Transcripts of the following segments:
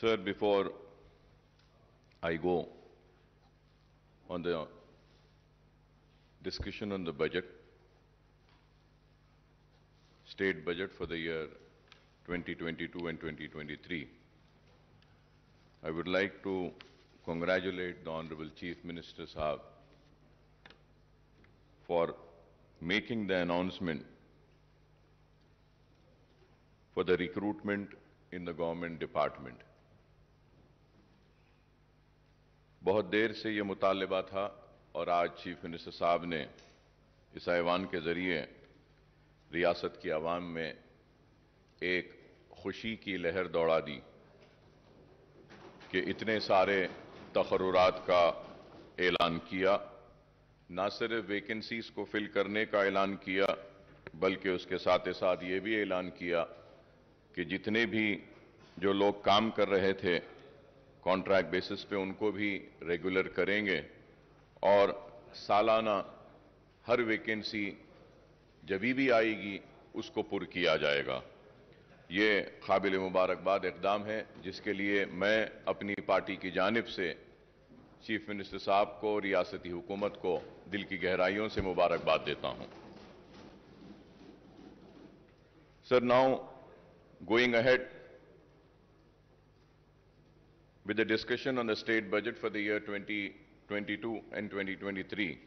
Sir, before I go on the discussion on the budget, state budget for the year 2022 and 2023, I would like to congratulate the Honorable Chief Minister Sahab for making the announcement for the recruitment in the government department. बहुत देर से ये मुतालबा था और आज chief minister साहब ने इस ऐवान के जरिए रियासत की आवाम में एक खुशी की लहर दौड़ा दी कि इतने सारे तकर्रुरात का ऐलान किया, ना सिर्फ वैकेंसीज को फिल करने का ऐलान किया बल्कि उसके साथ ही साथ ये भी ऐलान किया कि जितने भी जो लोग काम कर रहे थे कॉन्ट्रैक्ट बेसिस पे उनको भी रेगुलर करेंगे और सालाना हर वैकेंसी जब भी आएगी उसको पुर किया जाएगा। ये काबिल मुबारकबाद इक़दाम है जिसके लिए मैं अपनी पार्टी की जानिब से चीफ मिनिस्टर साहब को, रियासती हुकूमत को दिल की गहराइयों से मुबारकबाद देता हूं। Sir, now going ahead with the discussion on the state budget for the year 2022 and 2023.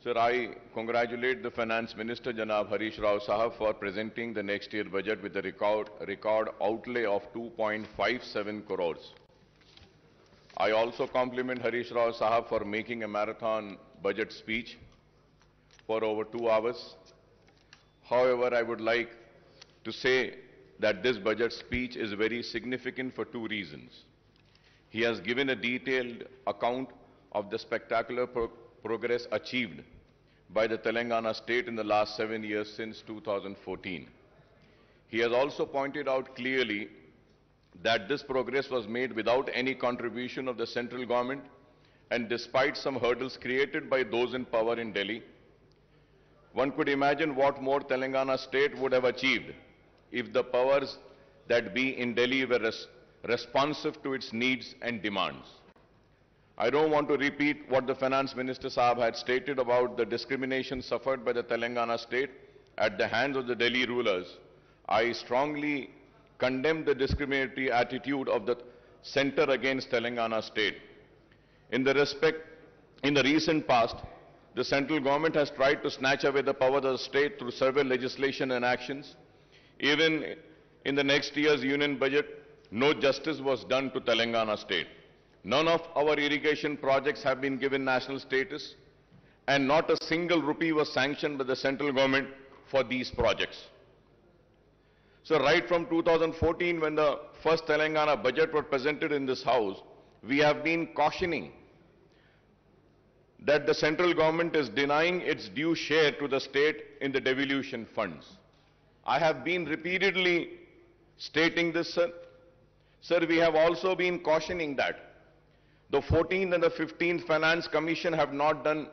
Sir, I congratulate the Finance Minister, Janab Harish Rao Sahab, for presenting the next year budget with a record outlay of 2.57 crores. I also compliment Harish Rao Sahab for making a marathon budget speech for over 2 hours. However, I would like to say that this budget speech is very significant for 2 reasons. He has given a detailed account of the spectacular progress achieved by the Telangana state in the last 7 years since 2014. He has also pointed out clearly that this progress was made without any contribution of the central government and despite some hurdles created by those in power in Delhi. One could imagine what more Telangana state would have achieved if the powers that be in Delhi were responsive to its needs and demands. I don't want to repeat what the Finance Minister Sahab had stated about the discrimination suffered by the Telangana state at the hands of the Delhi rulers. I strongly condemn the discriminatory attitude of the centre against Telangana state. In the recent past, the central government has tried to snatch away the power of the state through several legislation and actions. Even in the next year's union budget, no justice was done to Telangana state. None of our irrigation projects have been given national status, and not a single rupee was sanctioned by the central government for these projects. So right from 2014, when the first Telangana budget was presented in this house, we have been cautioning that the central government is denying its due share to the state in the devolution funds. I have been repeatedly stating this, sir. Sir, we have also been cautioning that the 14th and the 15th Finance Commission have not done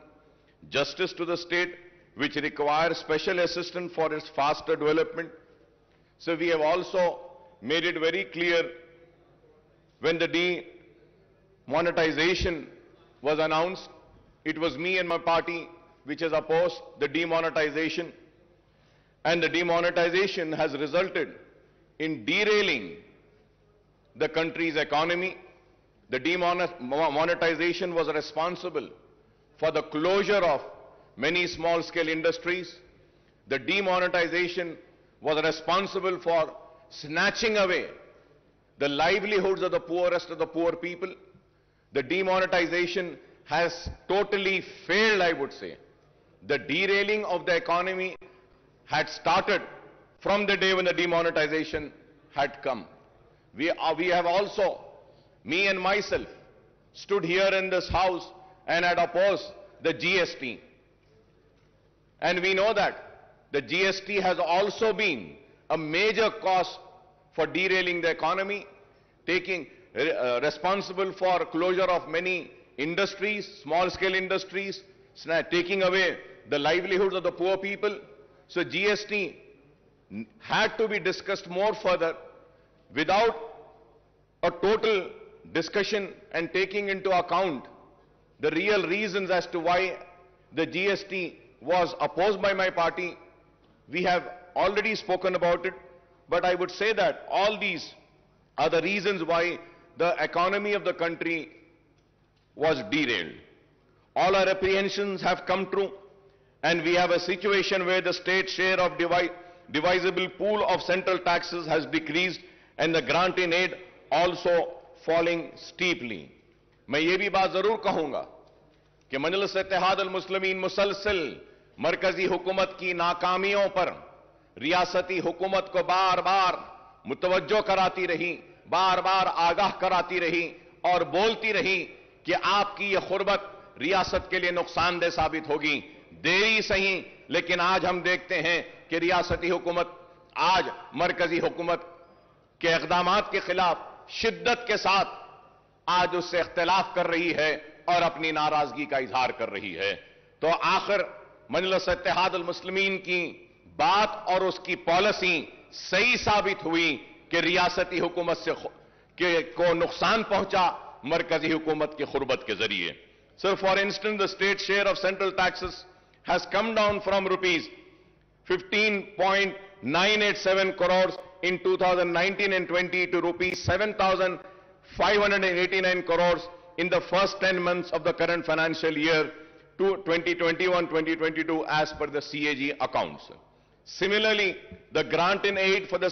justice to the state, which requires special assistance for its faster development. So we have also made it very clear when the demonetization was announced, it was me and my party which has opposed the demonetization, and the demonetization has resulted in derailing the country's economy. The demonetization was responsible for the closure of many small-scale industries. The demonetization was responsible for snatching away the livelihoods of the poorest of the poor people. The demonetization has totally failed, I would say. The derailing of the economy had started from the day when the demonetization had come. We have also, me and myself, stood here in this house and had opposed the GST. And we know that the GST has also been a major cause for derailing the economy, responsible for closure of many industries, small-scale industries, taking away the livelihoods of the poor people. So GST had to be discussed more further without a total discussion and taking into account the real reasons as to why the GST was opposed by my party. We have already spoken about it, but I would say that all these are the reasons why the economy of the country was derailed. All our apprehensions have come true, and we have a situation where the state share of divisible pool of central taxes has decreased and the grant in aid also falling steeply. मैं ये भी बात जरूर कहूंगा कि मजलिस-ए-इत्तेहादुल मुस्लिमीन मुसलसल मरकजी हुकूमत की नाकामियों पर रियासती हुकूमत को बार बार मुतवज्जो कराती रही, बार बार आगाह कराती रही और बोलती रही कि आपकी ये खुर्बत रियासत के लिए नुकसानदेह साबित होगी। देरी सही, लेकिन आज हम देखते हैं कि रियासती हुकूमत आज मरकजी हुकूमत के इक़दामात के खिलाफ शिद्दत के साथ आज उससे इख्तिलाफ कर रही है और अपनी नाराजगी का इजहार कर रही है। तो आखिर मजलिस-ए-इत्तेहादुल मुस्लिमीन की बात और उसकी पॉलिसी सही साबित हुई कि रियासती हुकूमत से को नुकसान पहुंचा मरकजी हुकूमत की खुर्बत के जरिए। Sir, for instance the state share of central taxes has come down from rupees 15.987 crores in 2019 and 20 to rupees 7,589 crores in the first 10 months of the current financial year to 2021-2022 as per the CAG accounts. Similarly, the grant in aid for the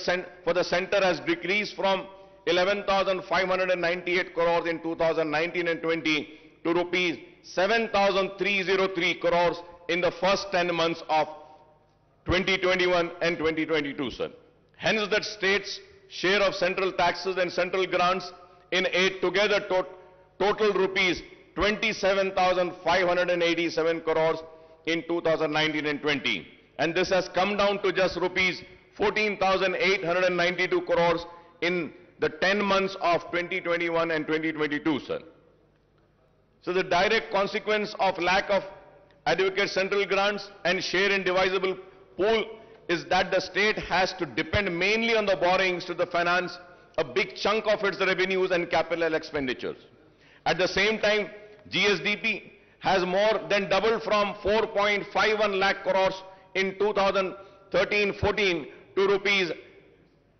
center has decreased from 11,598 crores in 2019 and 20 to rupees 7,303 crores in the first 10 months of 2021 and 2022, sir. Hence, that state's share of central taxes and central grants in aid together total rupees 27,587 crores in 2019 and 20. And this has come down to just rupees 14,892 crores in the 10 months of 2021 and 2022, sir. So the direct consequence of lack of adequate central grants and share in divisible pool is that the state has to depend mainly on the borrowings to the finance a big chunk of its revenues and capital expenditures. At the same time, GSDP has more than doubled from 4.51 lakh crores in 2013-14 to rupees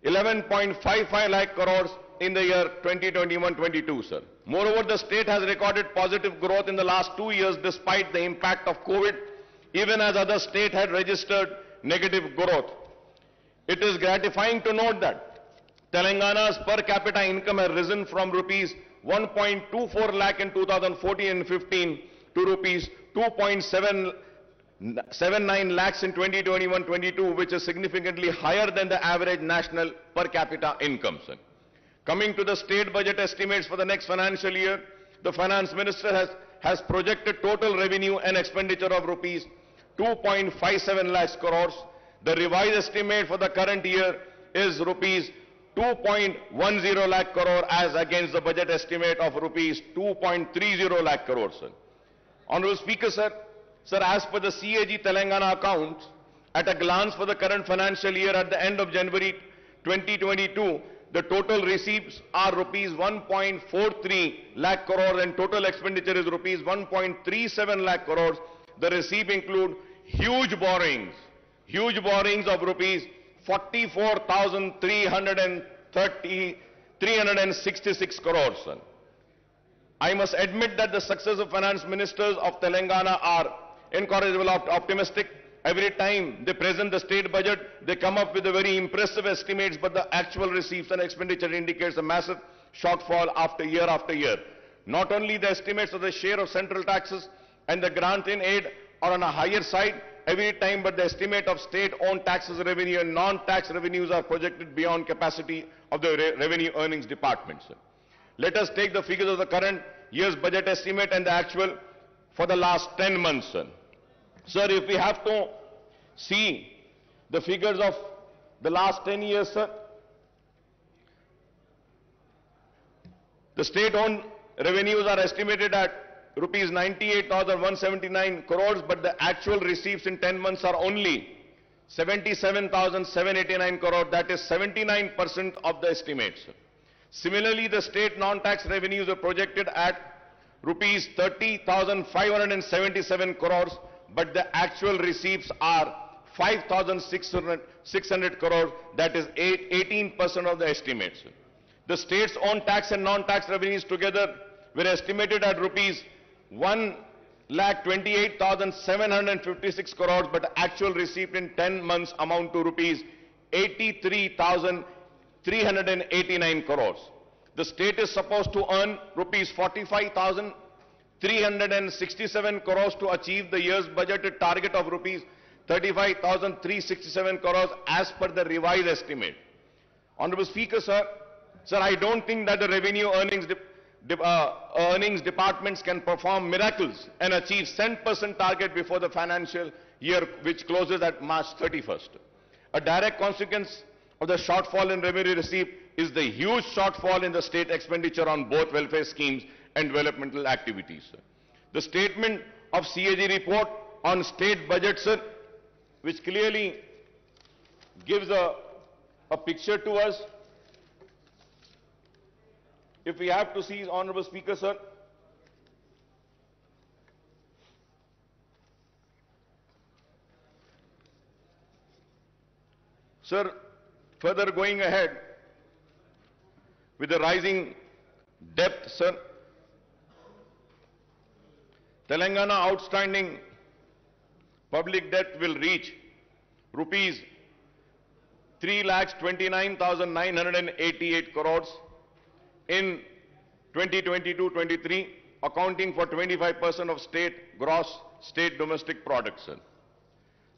11.55 lakh crores in the year 2021-22, sir. Moreover, the state has recorded positive growth in the last 2 years despite the impact of COVID, even as other states had registered negative growth. It is gratifying to note that Telangana's per capita income has risen from rupees 1.24 lakh in 2014 and 15 to rupees 2.79 lakhs in 2021-22, which is significantly higher than the average national per capita income, sir. Coming to the state budget estimates for the next financial year, the finance minister has projected total revenue and expenditure of rupees 2.57 lakhs crores. The revised estimate for the current year is rupees 2.10 lakh crore as against the budget estimate of rupees 2.30 lakh crores, sir. Honorable Speaker, sir, as per the CAG Telangana accounts, at a glance for the current financial year at the end of January 2022, the total receipts are rupees 1.43 lakh crores and total expenditure is rupees 1.37 lakh crores. The receipts include huge borrowings of rupees 44,366 crores. Sir. I must admit that the successive finance ministers of Telangana are incorrigible optimistic. Every time they present the state budget, they come up with a very impressive estimates, but the actual receipts and expenditure indicates a massive shortfall after year. Not only the estimates of the share of central taxes and the grant in aid are on a higher side every time, but the estimate of state-owned taxes revenue and non-tax revenues are projected beyond capacity of the revenue earnings department, sir. Let us take the figures of the current year's budget estimate and the actual for the last 10 months, sir. Sir, if we have to see the figures of the last 10 years, sir, the state-owned revenues are estimated at rupees 98,179 crores, but the actual receipts in 10 months are only 77,789 crores, that is 79% of the estimates. Similarly, the state non-tax revenues are projected at rupees 30,577 crores, but the actual receipts are 5,600 crores, that is 18% of the estimates. The state's own tax and non-tax revenues together were estimated at rupees 1,28,756 crores, but the actual receipt in 10 months amount to rupees 83,389 crores. The state is supposed to earn rupees 45,367 crores to achieve the year's budgeted target of rupees 35,367 crores as per the revised estimate. Honorable Speaker, sir, I don't think that the revenue earnings departments can perform miracles and achieve 10% target before the financial year, which closes at March 31st. A direct consequence of the shortfall in revenue received is the huge shortfall in the state expenditure on both welfare schemes and developmental activities. The statement of CAG report on state budget, sir, which clearly gives a picture to us. If we have to see, Honorable Speaker, sir, further going ahead with the rising debt, sir, Telangana outstanding public debt will reach rupees 3,29,988 crores in 2022-23, accounting for 25% of gross state domestic product, sir.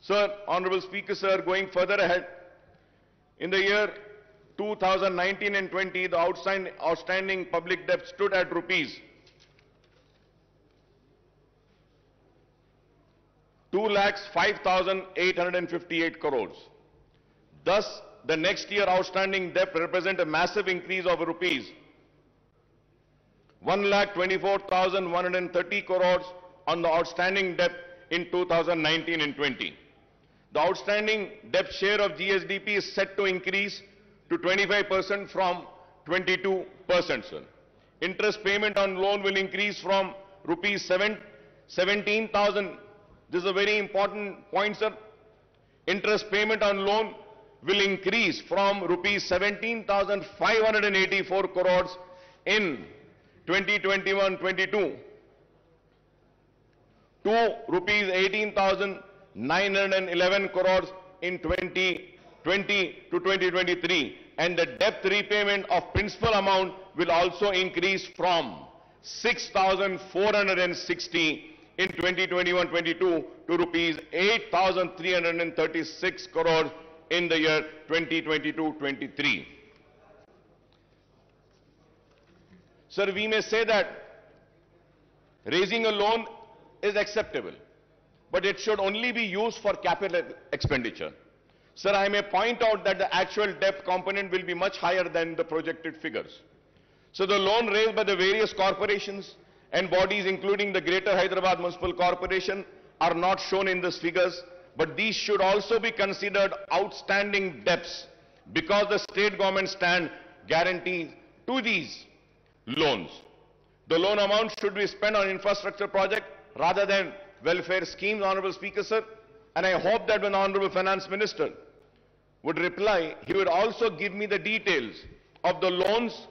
Sir, Honorable Speaker, sir, going further ahead, in the year 2019 and 20, the outstanding public debt stood at rupees 2,05,858 crores. Thus, the next year outstanding debt represents a massive increase of rupees 1,24,130 crores on the outstanding debt in 2019 and 20. The outstanding debt share of GSDP is set to increase to 25% from 22%, sir. Interest payment on loan will increase from rupees 17,000. This is a very important point, sir. Interest payment on loan will increase from rupees 17,584 crores in 2021-22 to rupees 18,911 crores in 2020 to 2023, and the debt repayment of principal amount will also increase from 6,460 in 2021-22 to rupees 8,336 crores in the year 2022-23. Sir, we may say that raising a loan is acceptable, but it should only be used for capital expenditure. Sir, I may point out that the actual debt component will be much higher than the projected figures. So the loan raised by the various corporations and bodies, including the Greater Hyderabad Municipal Corporation, are not shown in these figures, but these should also be considered outstanding debts because the state government stand guarantees to these loans. The loan amount should be spent on infrastructure project rather than welfare schemes, Honorable Speaker, sir. And I hope that when the Honorable Finance Minister would reply, he would also give me the details of the loans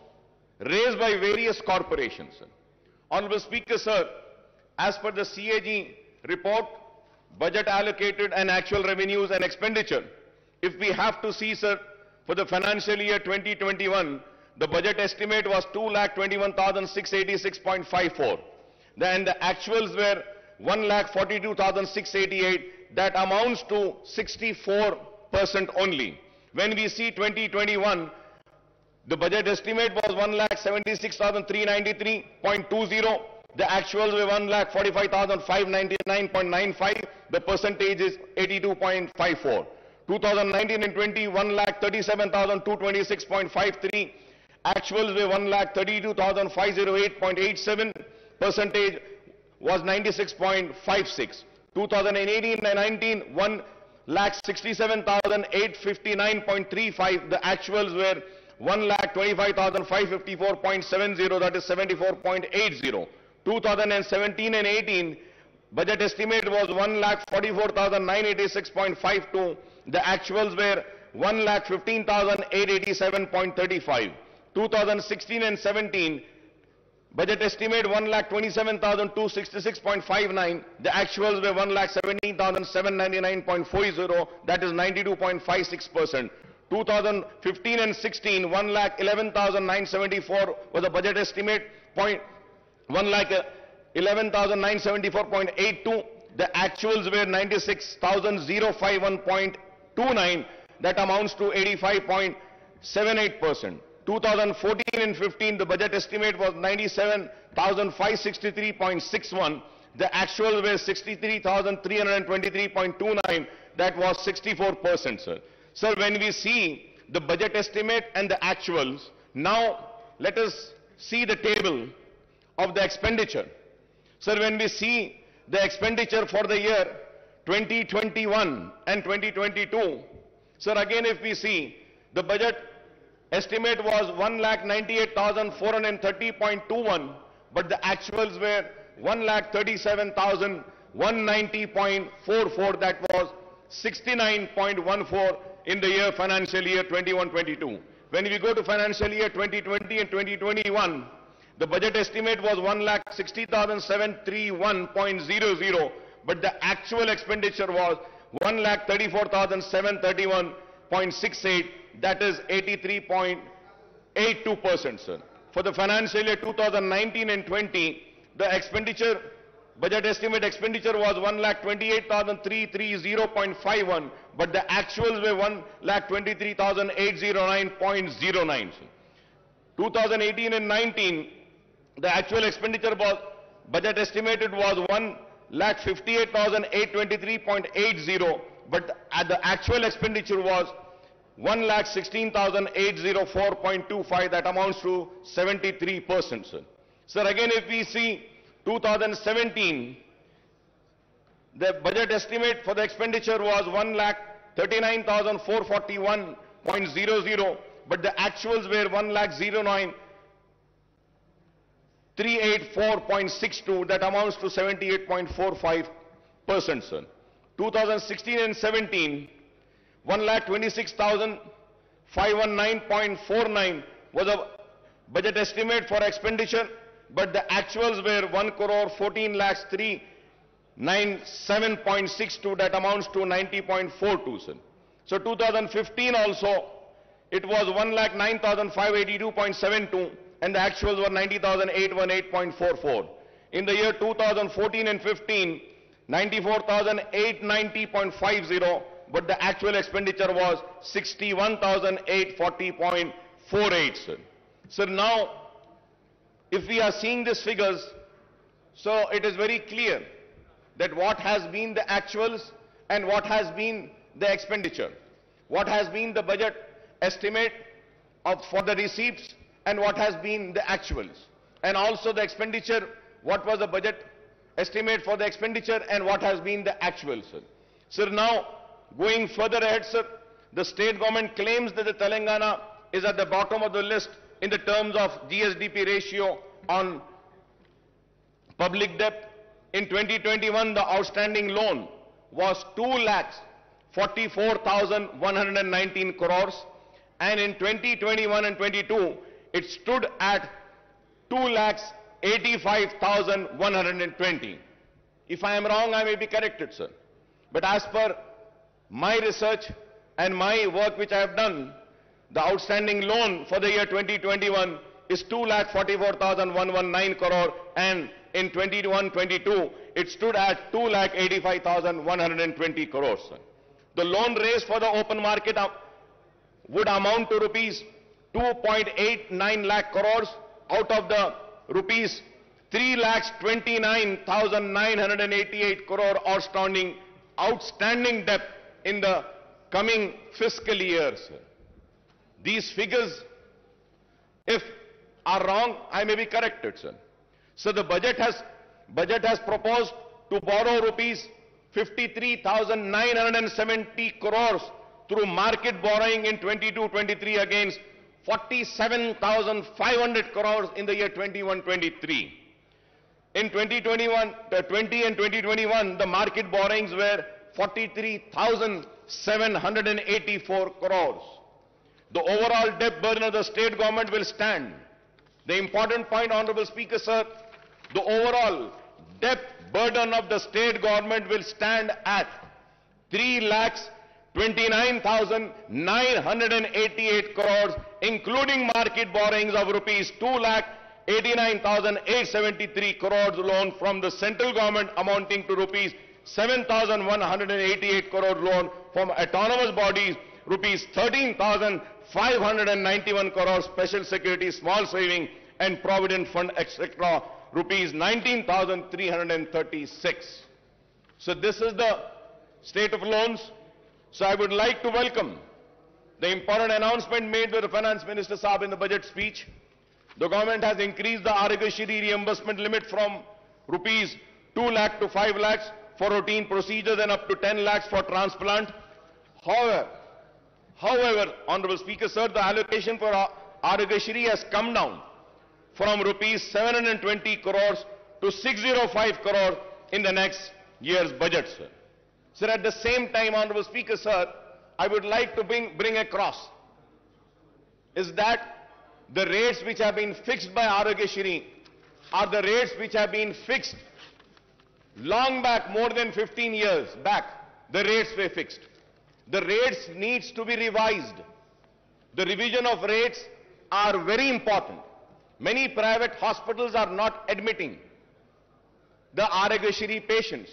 raised by various corporations, sir. Honorable Speaker, sir, as per the CAG report, budget allocated and actual revenues and expenditure, if we have to see, sir, for the financial year 2021, the budget estimate was 2,21,686.54. Then the actuals were 1,42,688. That amounts to 64% only. When we see 2021, the budget estimate was 1,76,393.20. The actuals were 1,45,599.95. The percentage is 82.54. 2019 and 20, 1,37,226.53. Actuals were 1,32,508.87. Percentage was 96.56. 2018 and 19, 1,67,859.35. The actuals were 1,25,554.70, that is 74.80. 2017 and 18, budget estimate was 1,44,986.52. The actuals were 1,15,887.35. 2016 and 17, budget estimate 1,27,266.59. The actuals were 1,17,799.40. That is 92.56%. 2015 and 16, 1,11,974 was the budget estimate. 1,11,974.82. The actuals were 96,051.29. That amounts to 85.78%. 2014 and 15, the budget estimate was 97,563.61. The actuals were 63,323.29. That was 64%, sir. Sir, when we see the budget estimate and the actuals, now let us see the table of the expenditure. Sir, when we see the expenditure for the year 2021 and 2022, sir, again if we see the budget estimate was 1,98,430.21, but the actuals were 1,37,190.44. That was 69.14 in the year financial year 21-22. When we go to financial year 2020 and 2021, the budget estimate was 1,60,731.00, but the actual expenditure was 1,34,731.68. That is 83.82%, sir. For the financial year 2019 and 20, the expenditure, budget estimate expenditure was 1,28,330.51, but the actuals were 1,23,809.09. 2018 and 19, the actual expenditure was, budget estimated was 1,58,823.80, but the actual expenditure was 1,16,804.25. That amounts to 73%, sir. Sir, again if we see 2017, the budget estimate for the expenditure was 1,39,441.00, but the actuals were 1,09,384.62. That amounts to 78.45%, sir. 2016 and 17, 1,26,519.49 was a budget estimate for expenditure, but the actuals were 1,14,397.62. That amounts to 90.42, sir. So 2015 also, it was 1,09,582.72, and the actuals were 90,818.44. In the year 2014 and 15, 94,890.50, but the actual expenditure was 61,840.48, sir. So now, if we are seeing these figures, so it is very clear that what has been the actuals and what has been the expenditure, what has been the budget estimate for the receipts and what has been the actuals, and also the expenditure, what was the budget estimate for the expenditure and what has been the actual, sir. Sir, now going further ahead, sir, the state government claims that the Telangana is at the bottom of the list in the terms of GSDP ratio on public debt. In 2021, the outstanding loan was 2,44,119 crores, and in 2021 and 22, it stood at 2,85,120. If I am wrong, I may be corrected, sir. But as per my research and my work which I have done, the outstanding loan for the year 2021 is 2,44,119 crore, and in 21-22, it stood at 2,85,120 crores, sir. The loan raised for the open market would amount to rupees 2.89 lakh crores out of the rupees 3,29,988 crore outstanding debt in the coming fiscal year, sir. These figures, if are wrong, I may be corrected, sir. So the budget has proposed to borrow rupees 53,970 crores through market borrowing in 22-23 against 47,500 crores in the year 21-23. In 2020 and 2021, the market borrowings were 43,784 crores. The overall debt burden of the state government will stand. The important point, Honorable Speaker, sir, the overall debt burden of the state government will stand at 3,29,988 crores, including market borrowings of rupees 2,89,873 crores loan from the central government amounting to rupees 7,188 crore loan from autonomous bodies, rupees 13,591 crores special security, small saving and provident fund, etc., rupees 19,336. So this is the state of loans. So I would like to welcome the important announcement made by the Finance Minister Saab in the budget speech. The government has increased the Arogyashree reimbursement limit from rupees 2 lakh to 5 lakhs for routine procedures and up to 10 lakhs for transplant. However, Honorable Speaker, sir, the allocation for Arogyashree has come down from rupees 720 crores to 605 crores in the next year's budget, sir. Sir, at the same time, Honorable Speaker, sir, I would like to bring across is that the rates which have been fixed by Arogyashree are the rates which have been fixed long back, more than 15 years back. The rates were fixed. The rates needs to be revised. The revision of rates are very important. Many private hospitals are not admitting the Arogyashree patients.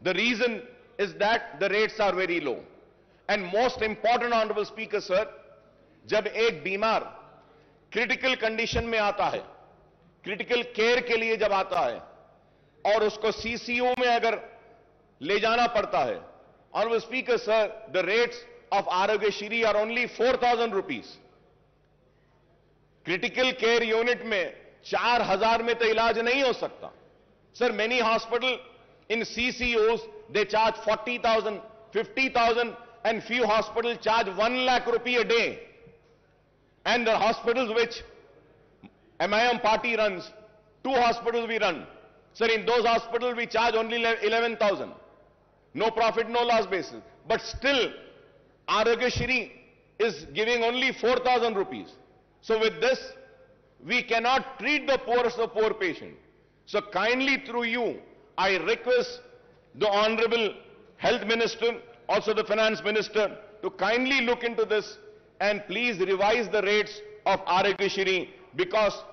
The reason is that the rates are very low. And most important, Honorable Speaker, sir, जब एक बीमार critical condition में आता है, critical care के लिए जब आता है और उसको सीसीयू में अगर ले जाना पड़ता है, Honorable Speaker, sir, the rates of Arogyashree are only 4,000 rupees. Critical care unit में 4,000 में तो इलाज नहीं हो सकता. Sir, many hospitals in CCUs, they charge 40,000, 50,000, and few hospitals charge 1 lakh rupee a day. And the hospitals which Aimim party runs, 2 hospitals we run. Sir, in those hospitals we charge only 11,000. No profit, no loss basis. But still, Arogyashree is giving only 4,000 rupees. So with this, we cannot treat the poorest of poor patient. So kindly through you, I request the Honorable Health Minister, also the Finance Minister, to kindly look into this and please revise the rates of Arogyashree, because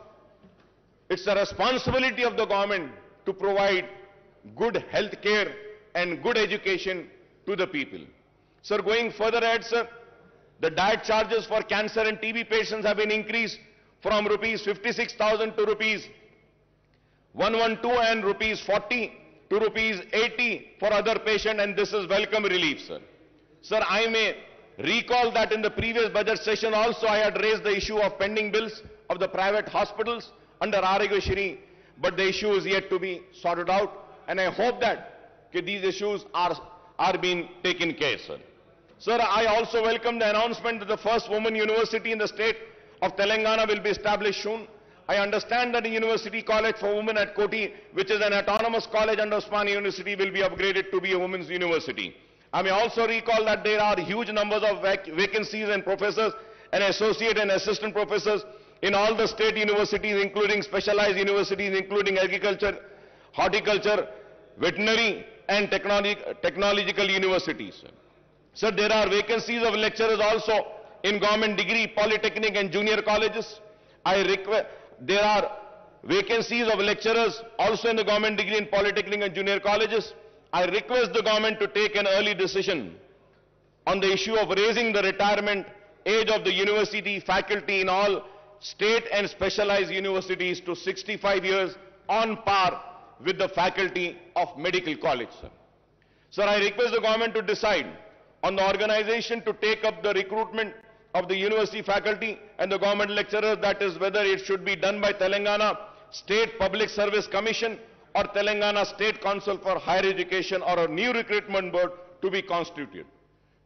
it's the responsibility of the government to provide good health care and good education to the people. Sir, going further ahead, sir, the diet charges for cancer and TB patients have been increased from rupees 56,000 to rupees 112 and rupees 40 to rupees 80 for other patients, and this is welcome relief, sir. Sir, I may recall that in the previous budget session also I had raised the issue of pending bills of the private hospitals under Arogyashree, but the issue is yet to be sorted out, and I hope that these issues are being taken care of, sir. Sir, I also welcome the announcement that the first women university in the state of Telangana will be established soon. I understand that the University College for Women at Koti, which is an autonomous college under Osmania University, will be upgraded to be a women's university. I may also recall that there are huge numbers of vacancies and professors and associate and assistant professors in all the state universities, including specialized universities, including agriculture, horticulture, veterinary, and technological universities. Sir, there are vacancies of lecturers also in government degree, polytechnic, and junior colleges. There are vacancies of lecturers also in the government degree in polytechnic and junior colleges. I request the government to take an early decision on the issue of raising the retirement age of the university faculty in all state and specialized universities to 65 years on par with the faculty of medical college, sir. Sir, I request the government to decide on the organization to take up the recruitment of the university faculty and the government lecturers, that is whether it should be done by Telangana State Public Service Commission or Telangana State Council for Higher Education, or a new recruitment board to be constituted.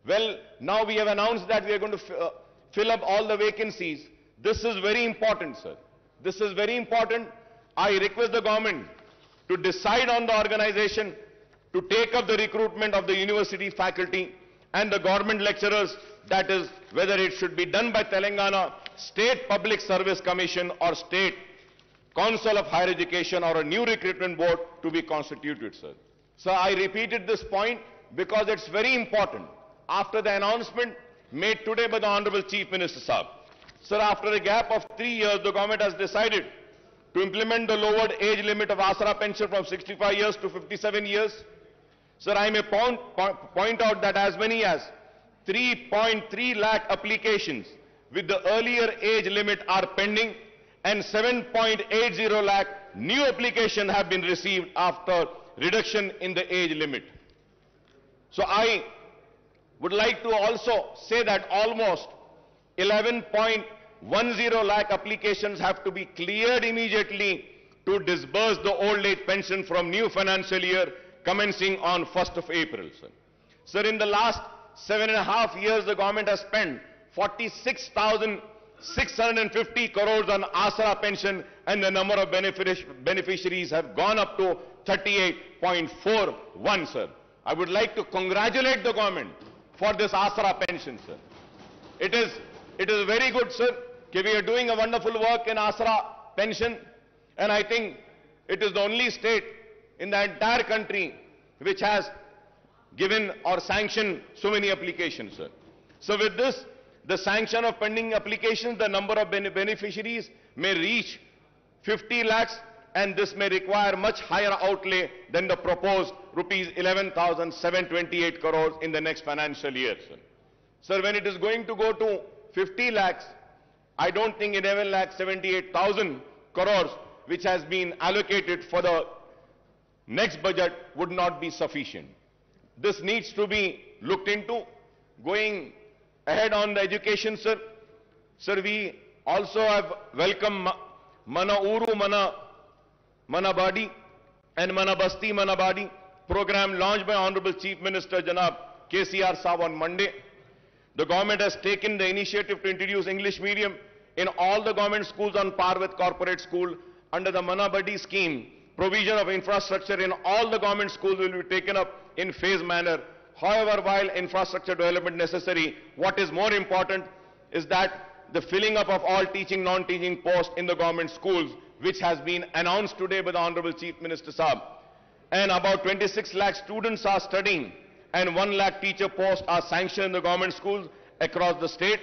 Well, now we have announced that we are going to fill up all the vacancies. This is very important, sir. This is very important. I request the government to decide on the organization to take up the recruitment of the university faculty and the government lecturers, that is, whether it should be done by Telangana State Public Service Commission or State Council of Higher Education or a new recruitment board to be constituted, sir. So I repeated this point because it's very important. After the announcement made today by the Honorable Chief Minister Sahab, sir, after a gap of 3 years, the government has decided to implement the lowered age limit of Asra pension from 65 years to 57 years. Sir, I may point out that as many as 3.3 lakh applications with the earlier age limit are pending, and 7.80 lakh new applications have been received after reduction in the age limit. So I would like to also say that almost 11.10 lakh applications have to be cleared immediately to disburse the old age pension from new financial year commencing on 1st of April, sir. Sir, in the last 7.5 years, the government has spent 46,650 crores on Asra pension, and the number of beneficiaries have gone up to 38.41, sir. I would like to congratulate the government for this Asra pension, sir. It is very good, sir, that we are doing a wonderful work in Asra pension, and I think it is the only state in the entire country which has given or sanctioned so many applications, sir. So with this, the sanction of pending applications, the number of beneficiaries may reach 50 lakhs, and this may require much higher outlay than the proposed rupees 11,728 crores in the next financial year, sir. Sir, when it is going to go to 50 lakhs, I don't think 11,78,000 crores which has been allocated for the next budget would not be sufficient. This needs to be looked into. Going ahead on the education, sir. Sir, we also have welcomed Mana Uru Mana Badi and Mana Basti Mana Badi program launched by Honorable Chief Minister Janab KCR Sahab on Monday. The government has taken the initiative to introduce English medium in all the government schools on par with corporate school. Under the Mana Badi scheme, provision of infrastructure in all the government schools will be taken up in phased manner. However, while infrastructure development necessary, what is more important is that the filling up of all teaching, non-teaching posts in the government schools, which has been announced today by the Honorable Chief Minister Sahab. And about 26 lakh students are studying, and 1 lakh teacher posts are sanctioned in the government schools across the state.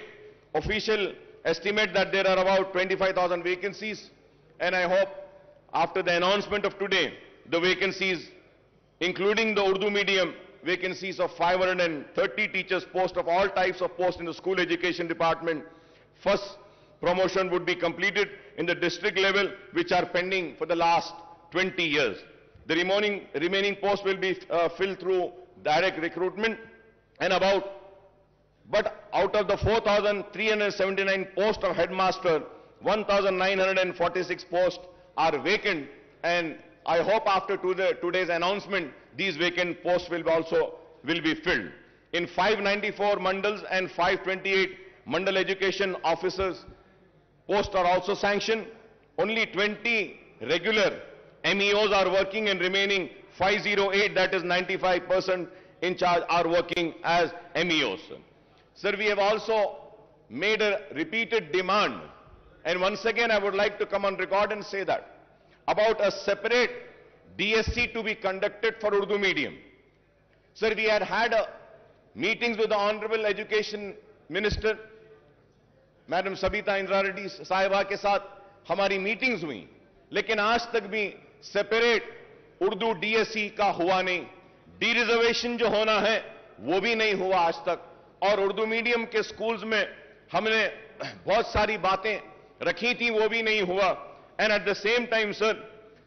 Official estimate that there are about 25,000 vacancies, and I hope after the announcement of today, the vacancies, including the Urdu medium vacancies of 530 teachers posts of all types of posts in the school education department, first promotion would be completed in the district level, which are pending for the last 20 years. The remaining posts will be filled through direct recruitment, and but out of the 4,379 posts of headmaster, 1,946 posts are vacant, and I hope after today's announcement, these vacant posts will be filled. In 594 mandals and 528 mandal education officers posts are also sanctioned. Only 20 regular MEOs are working, and remaining 508, that is 95% in charge, are working as MEOs. Sir, we have also made a repeated demand, and once again I would like to come on record and say that about a separate DSC to be conducted for Urdu medium. Sir, we had meetings with the Honorable Education Minister, Madam Sabita Indra Reddy साहिबा के साथ हमारी meetings हुई, लेकिन आज तक भी separate Urdu DSC का हुआ नहीं. डी रिजर्वेशन जो होना है वो भी नहीं हुआ आज तक, और उर्दू मीडियम के स्कूल्स में हमने बहुत सारी बातें रखी थी, वो भी नहीं हुआ. And at the same time, sir,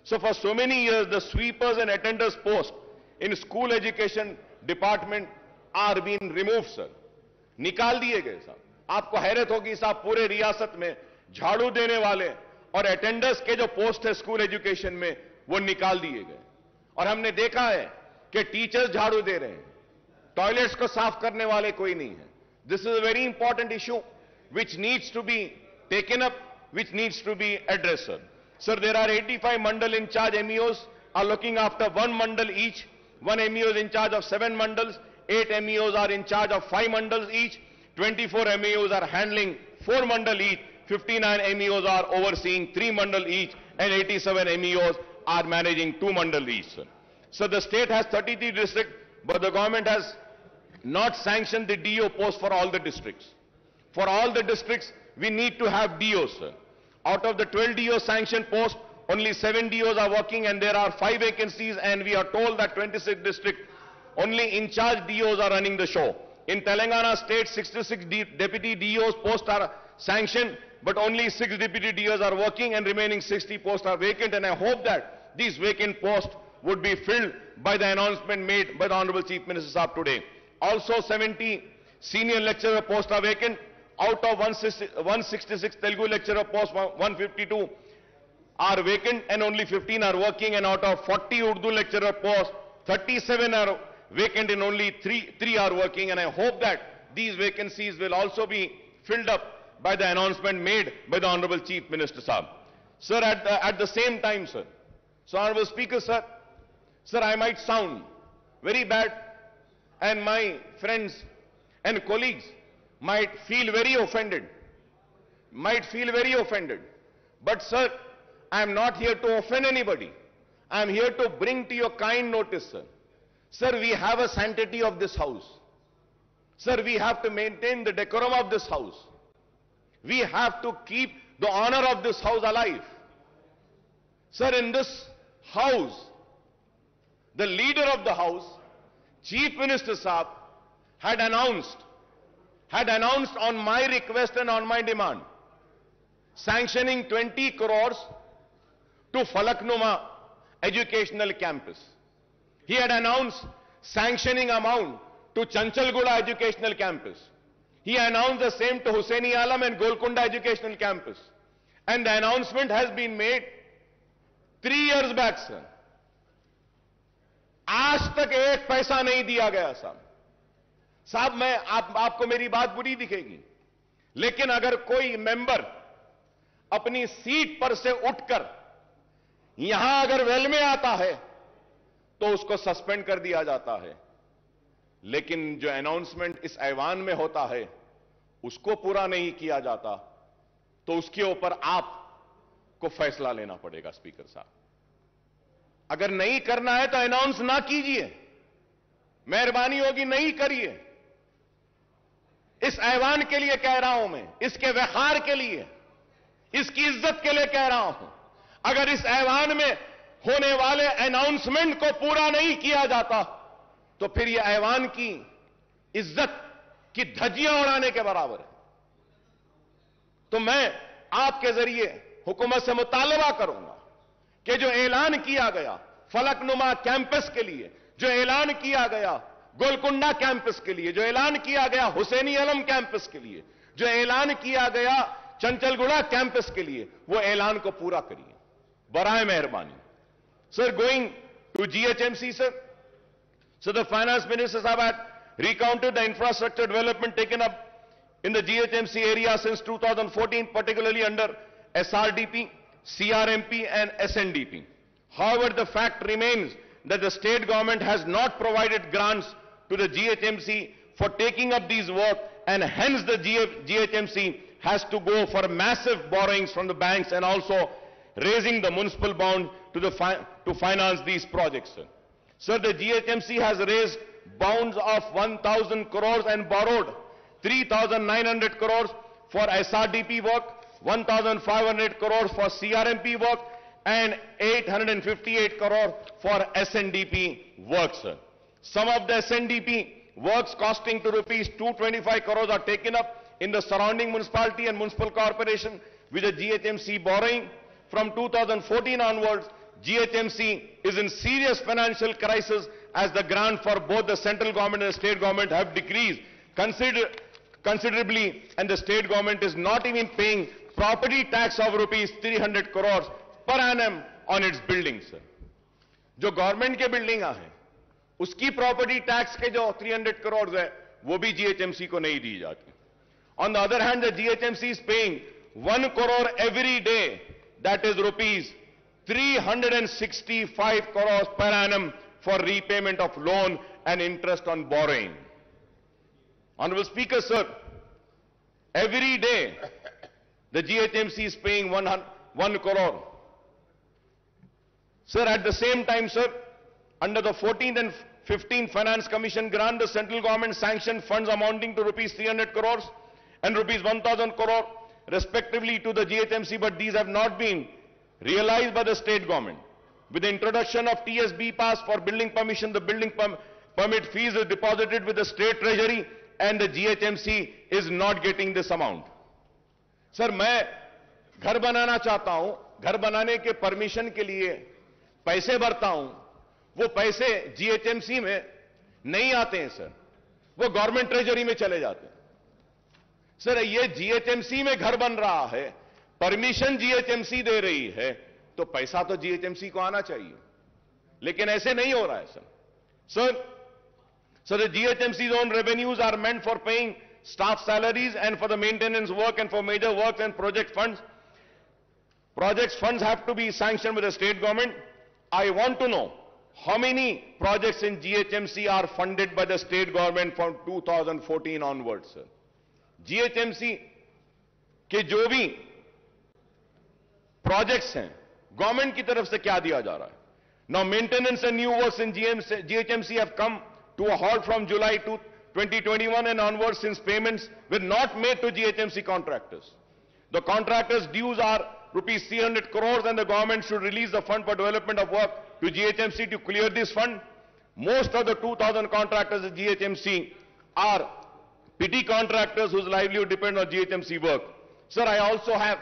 so for so many years, the sweepers and attenders posts in school education department are being removed, sir. निकाल दिए गए साहब. आपको हैरत होगी साहब, पूरे रियासत में झाड़ू देने वाले और अटेंडर्स के जो पोस्ट है स्कूल एजुकेशन में, वो निकाल दिए गए. और हमने देखा है कि टीचर्स झाड़ू दे रहे हैं, टॉयलेट्स को साफ करने वाले कोई नहीं है. This is a very important issue. which needs to be taken up, which needs to be addressed, sir. Sir, there are 85 mandal in charge MEOs are looking after one mandal each. One MEO is in charge of 7 mandals. 8 MEOs are in charge of 5 mandals each. 24 MEOs are handling 4 mandal each. 59 MEOs are overseeing 3 mandal each, and 87 MEOs are managing 2 mandal each, sir. So the state has 33 districts, but the government has not sanctioned the DO post for all the districts. For all the districts, we need to have DOs, sir. Out of the 12 DO sanctioned posts, only 7 DOs are working, and there are 5 vacancies, and we are told that 26 districts, only in charge DOs are running the show. In Telangana state, 66 deputy DOs posts are sanctioned, but only 6 deputy DOs are working, and remaining 60 posts are vacant, and I hope that these vacant posts would be filled by the announcement made by the Honorable Chief Minister Saab today. Also, 70 senior lecturer posts are vacant. Out of 166 Telugu lecturer posts, 152 are vacant, and only 15 are working, and out of 40 Urdu lecturer posts, 37 are vacant, and only 3 are working, and I hope that these vacancies will also be filled up by the announcement made by the Honorable Chief Minister Saab. Sir, at the same time, sir, so Honorable Speaker, sir, I might sound very bad, and my friends and colleagues might feel very offended, But sir, I am not here to offend anybody. I am here to bring to your kind notice, sir. Sir, we have a sanctity of this house. Sir, we have to maintain the decorum of this house. We have to keep the honor of this house alive. Sir, in this house, the leader of the house, Chief Minister Saab, had announced on my request and on my demand, sanctioning 20 crores to Falaknuma Educational Campus. He had announced sanctioning amount to Chanchalguda Educational Campus. He announced the same to Hussaini Alam and Golconda Educational Campus. And the announcement has been made 3 years back, sir. आज तक एक पैसा नहीं दिया गया साहब. साहब, मैं आपको मेरी बात बुरी दिखेगी, लेकिन अगर कोई मेंबर अपनी सीट पर से उठकर यहां अगर वेल में आता है तो उसको सस्पेंड कर दिया जाता है, लेकिन जो अनाउंसमेंट इस ऐवान में होता है उसको पूरा नहीं किया जाता तो उसके ऊपर आपको फैसला लेना पड़ेगा. स्पीकर साहब, अगर नहीं करना है तो अनाउंस ना कीजिए, मेहरबानी होगी नहीं करिए. इस ऐवान के लिए कह रहा हूं मैं, इसके वखार के लिए, इसकी इज्जत के लिए कह रहा हूं. अगर इस ऐवान में होने वाले अनाउंसमेंट को पूरा नहीं किया जाता तो फिर यह ऐवान की इज्जत की धज्जियां उड़ाने के बराबर है. तो मैं आपके जरिए हुकूमत से मुतालबा करूंगा कि जो ऐलान किया गया फलकनुमा कैंपस के लिए, जो ऐलान किया गया गोलकुंडा कैंपस के लिए, जो ऐलान किया गया हुसैनी आलम कैंपस के लिए, जो ऐलान किया गया चंचलगुड़ा कैंपस के लिए, वो ऐलान को पूरा करिए बराए मेहरबानी. Sir, going to GHMC, sir. So the finance minister had recounted the infrastructure development taken up in the GHMC area since 2014, particularly under SRDP, CRMP and SNDP. However, the fact remains that the state government has not provided grants to the GHMC for taking up these work, and hence the GHMC has to go for massive borrowings from the banks and also raising the municipal bond to finance these projects. Sir, the GHMC has raised bonds of 1,000 crores and borrowed 3,900 crores for SRDP work, 1,500 crores for CRMP work, and 858 crores for SNDP work, sir. Some of the SNDP works costing to rupees 225 crores are taken up in the surrounding municipality and municipal corporation with the GHMC borrowing. From 2014 onwards, GHMC is in serious financial crisis as the grant for both the central government and the state government have decreased considerably, and the state government is not even paying property tax of rupees 300 crores per annum on its buildings. जो government के building हैं उसकी property tax के जो 300 करोड़ है वो भी GHMC को नहीं दी जाती. On the other hand, the GHMC is paying 1 crore every day, that is rupees 365 crores per annum for repayment of loan and interest on borrowing. Honorable Speaker, sir, every day the GHMC is paying 1 crore. Sir, at the same time, sir, under the 14th and 15th Finance Commission grant, the central government sanctioned funds amounting to rupees 300 crores and rupees 1,000 crore respectively to the GHMC, but these have not been realized by the state government. With the introduction of TSB pass for building permission, the building permit fees is deposited with the state treasury and the GHMC is not getting this amount. Sir, मैं घर बनाना चाहता हूं, घर बनाने के permission के लिए पैसे भरता हूं, वो पैसे GHMC में नहीं आते हैं सर, वो गवर्नमेंट ट्रेजरी में चले जाते हैं। सर, ये GHMC में घर बन रहा है, परमिशन GHMC दे रही है, तो पैसा तो GHMC को आना चाहिए, लेकिन ऐसे नहीं हो रहा है sir. So the GHMC's own revenues are meant for paying staff salaries and for the maintenance work and for major works and project funds. Projects funds have to be sanctioned with the state government. I want to know how many projects in GHMC are funded by the state government from 2014 onwards, sir. GHMC के जो भी projects हैं, government की तरफ से क्या दिया जा रहा है? Now maintenance and new works in GHMC have come to a halt from July 2021 and onwards, since payments were not made to GHMC contractors. The contractors' dues are rupees 300 crores and the government should release the fund for development of work to GHMC to clear this fund. Most of the 2,000 contractors at GHMC are petty contractors whose livelihood depends on GHMC work. Sir, I also have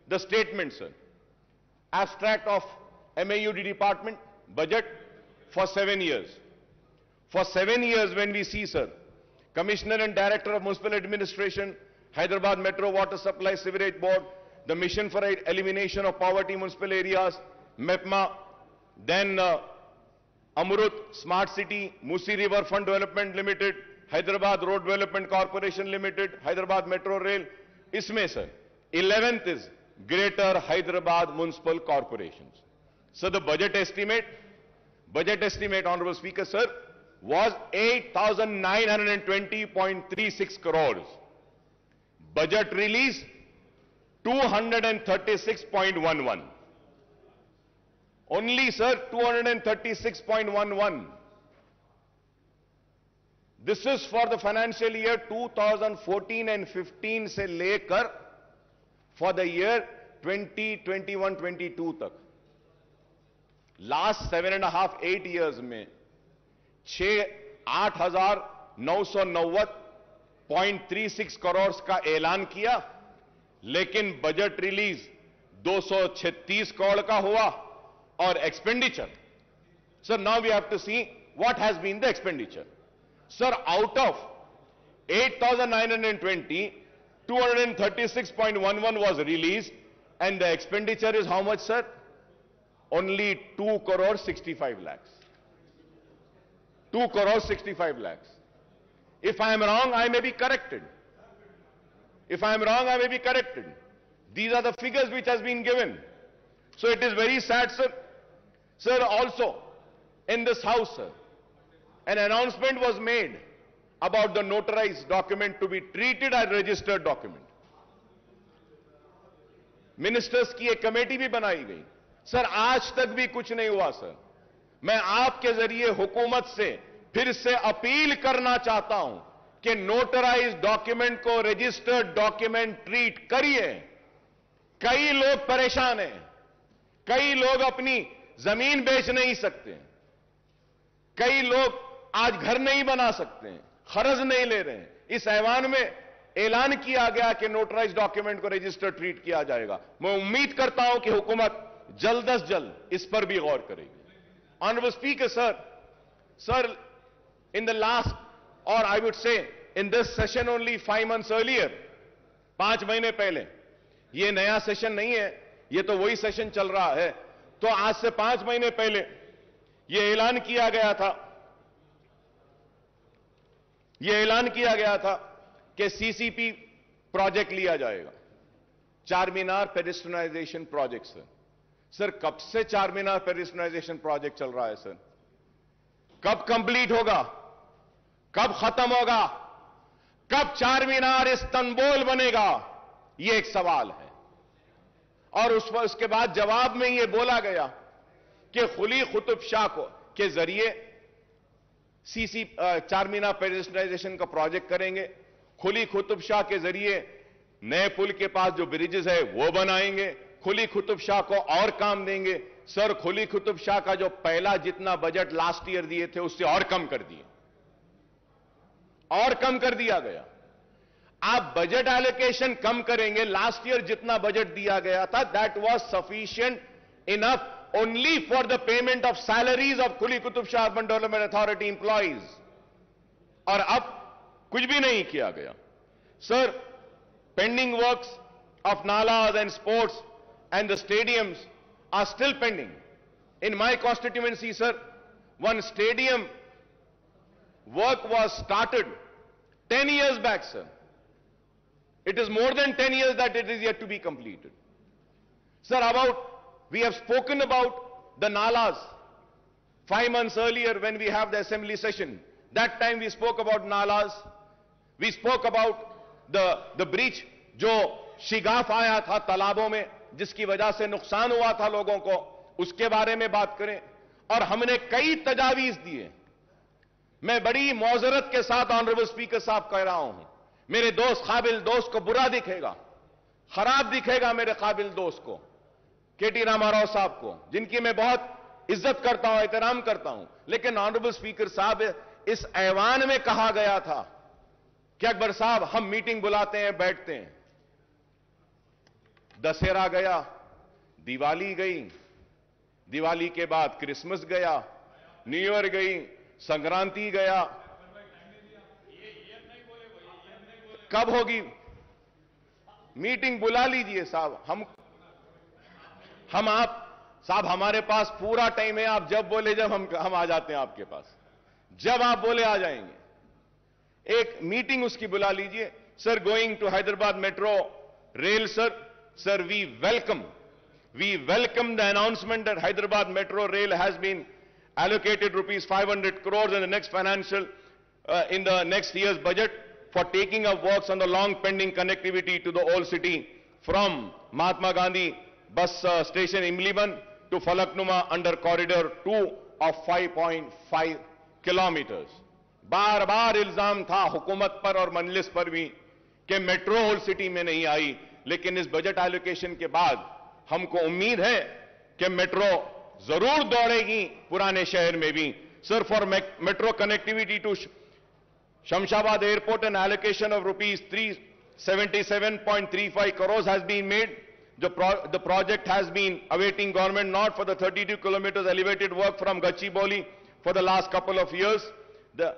the statement, sir. Abstract of MAUD department budget for 7 years. For 7 years, when we see, sir, Commissioner and Director of Municipal Administration, Hyderabad Metro Water Supply Sewerage Board, the Mission for Elimination of Poverty Municipal Areas, MEPMA, then Amrut Smart City, Musi River Fund Development Limited, Hyderabad Road Development Corporation Limited, Hyderabad Metro Rail. Isme, sir, 11th is Greater Hyderabad Municipal Corporations. So the budget estimate, Honorable Speaker, sir, was 8,920.36 crores. Budget release, 236.11. Only, sir, 236.11. This is for the financial year 2014 and 15 se lekar for the year 2021-22 tak. Last 7.5-8 years में 8,990.36 करोड़ का ऐलान किया, लेकिन budget release 236 crore का हुआ और expenditure, sir, now we have to see what has been the expenditure. Sir, out of 8,920, 236.11 was released and the expenditure is how much, sir? Only 2 crore 65 lakhs. 2 crore 65 lakhs. If I am wrong, I may be corrected. If I am wrong, I may be corrected. These are the figures which has been given. So it is very sad, sir. Sir, also, in this house, sir, an announcement was made about the notarized document to be treated as registered document. Ministers की एक committee भी बनाई गई. Sir, आज तक भी कुछ नहीं हुआ, सर. मैं आपके जरिए हुकूमत से फिर से अपील करना चाहता हूं कि नोटराइज डॉक्यूमेंट को रजिस्टर्ड डॉक्यूमेंट ट्रीट करिए. कई लोग परेशान हैं, कई लोग अपनी जमीन बेच नहीं सकते, कई लोग आज घर नहीं बना सकते, खर्च नहीं ले रहे हैं. इस ऐवान में ऐलान किया गया कि नोटराइज डॉक्यूमेंट को रजिस्टर्ड ट्रीट किया जाएगा. मैं उम्मीद करता हूं कि हुकूमत जल्द अज जल्द इस पर भी गौर करेगी. Honorable Speaker, sir, in the last, or I would say in this session only 5 months earlier, 5 महीने पहले, ये नया सेशन नहीं है, ये तो वही सेशन चल रहा है, तो आज से 5 महीने पहले ये ऐलान किया गया था कि सीसीपी प्रोजेक्ट लिया जाएगा, चार मीनार पेडिस्ट्रियनाइजेशन प्रोजेक्ट। सर कब से चार मीनार पेडिस्ट्रियनाइजेशन प्रोजेक्ट चल रहा है सर? कब कंप्लीट होगा? कब खत्म होगा? कब चार मीनार इस्तांबुल बनेगा? यह एक सवाल है। और उसके बाद जवाब में यह बोला गया कि कुली कुतुब शाह को के जरिए चार मीनार पेडिस्ट्रियनाइजेशन का प्रोजेक्ट करेंगे, कुली कुतुब शाह के जरिए नए पुल के पास जो ब्रिजेस है वो बनाएंगे, कुली कुतुब शाह को और काम देंगे। सर कुली कुतुब शाह का जो पहला जितना बजट लास्ट ईयर दिए थे उससे और कम कर दिए, और कम कर दिया गया। आप बजट एलोकेशन कम करेंगे, लास्ट ईयर जितना बजट दिया गया था that was sufficient enough only for the payment of salaries of Kuli Qutub Shah Urban Development Authority employees, और अब कुछ भी नहीं किया गया। Sir, pending works of nalas and sports and the stadiums are still pending. In my constituency, sir, one stadium work was started 10 years back, sir. It is more than 10 years that it is yet to be completed. Sir, we have spoken about the nalas 5 months earlier when we have the assembly session. That time we spoke about nalas. We spoke about the breach जो शिगाफ आया था तालाबों में, जिसकी वजह से नुकसान हुआ था लोगों को, उसके बारे में बात करें। और हमने कई तजावीज दिए। मैं बड़ी मौजरत के साथ ऑनरेबल स्पीकर साहब कह रहा हूं, मेरे दोस्त काबिल दोस्त को बुरा दिखेगा, खराब दिखेगा मेरे काबिल दोस्त को, केटी रामाराव साहब को, जिनकी मैं बहुत इज्जत करता हूं, एहतराम करता हूं। लेकिन ऑनरेबल स्पीकर साहब, इस ऐवान में कहा गया था कि अकबर साहब हम मीटिंग बुलाते हैं, बैठते हैं। दशहरा गया, दिवाली गई, दिवाली के बाद क्रिसमस गया, न्यू ईयर गई, संक्रांति गया, कब होगी मीटिंग? बुला लीजिए साहब, हम आप साहब, हमारे पास पूरा टाइम है। आप जब बोले जब हम आ जाते हैं आपके पास, जब आप बोले आ जाएंगे। एक मीटिंग उसकी बुला लीजिए। Sir, going to Hyderabad metro rail, sir we welcome the announcement that Hyderabad Metro Rail has been allocated rupees 500 crores in the next financial, in the next year's budget for taking up works on the long pending connectivity to the old city from Mahatma Gandhi bus station Imliban to Falaknuma under corridor 2 of 5.5 kilometers. बार बार इल्जाम था हुकूमत पर और मजलिस पर भी कि metro old city में नहीं आई, लेकिन इस बजट एलोकेशन के बाद हमको उम्मीद है कि मेट्रो जरूर दौड़ेगी पुराने शहर में भी। Sir, for metro connectivity to Shamshabad Airport, an allocation of rupees 377.35 crores has been made. The project has been awaiting government nod for the 32 kilometers elevated work from Gachibowli for the last couple of years. The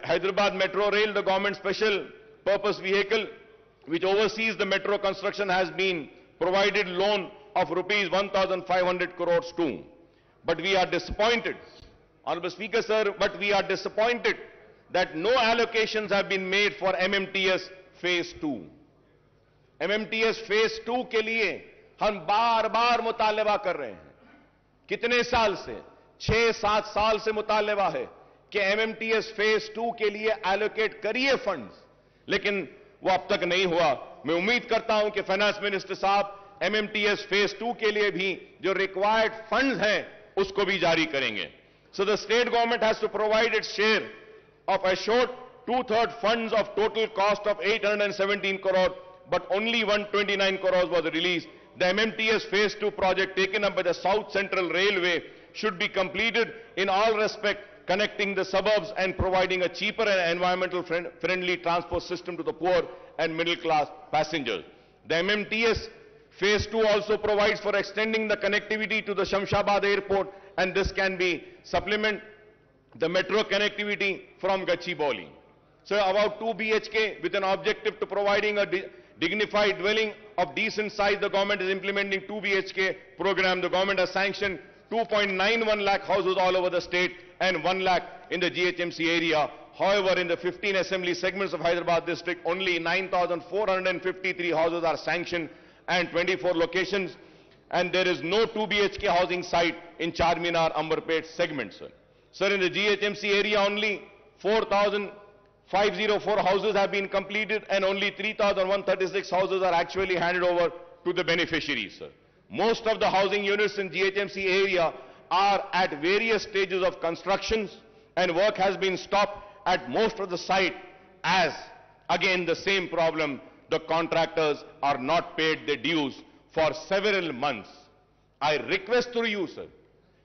Hyderabad Metro Rail, the government special purpose vehicle which oversees the metro construction, has been provided loan of rupees 1,500 crores too. But we are disappointed, Honorable Speaker sir, but we are disappointed that no allocations have been made for MMTS Phase 2. MMTS Phase 2 के लिए हम बार बार मुतालबा कर रहे हैं। कितने साल से? 6-7 साल से मुतालबा है कि MMTS Phase 2 के लिए एलोकेट करिए फंड्स, लेकिन वो अब तक नहीं हुआ। मैं उम्मीद करता हूं कि फाइनेंस मिनिस्टर साहब MMTS Phase 2 के लिए भी जो रिक्वायर्ड फंड्स हैं उसको भी जारी करेंगे। So the state government has to provide its share of assured 2/3 funds of total cost of 817 crore, but only 129 crores was released. The MMTS Phase 2 project taken up by the South Central Railway should be completed in all respect, connecting the suburbs and providing a cheaper and environmental friendly transport system to the poor and middle class passengers. The MMTS Phase 2 also provides for extending the connectivity to the Shamshabad Airport, and this can be supplement the metro connectivity from Gachibowli. So about 2 BHK with an objective to providing a dignified dwelling of decent size, the government is implementing 2 BHK program. The government has sanctioned 2.91 lakh houses all over the state and 1 lakh in the GHMC area. However, in the 15 assembly segments of Hyderabad district, only 9,453 houses are sanctioned and 24 locations, and there is no 2 BHK housing site in Charminar Amberpet segment, sir. Sir, in the GHMC area, only 4,504 houses have been completed and only 3,136 houses are actually handed over to the beneficiaries, sir. Most of the housing units in GHMC area are at various stages of constructions, and work has been stopped at most of the site as, again, the same problem, the contractors are not paid their dues for several months. I request through you, sir,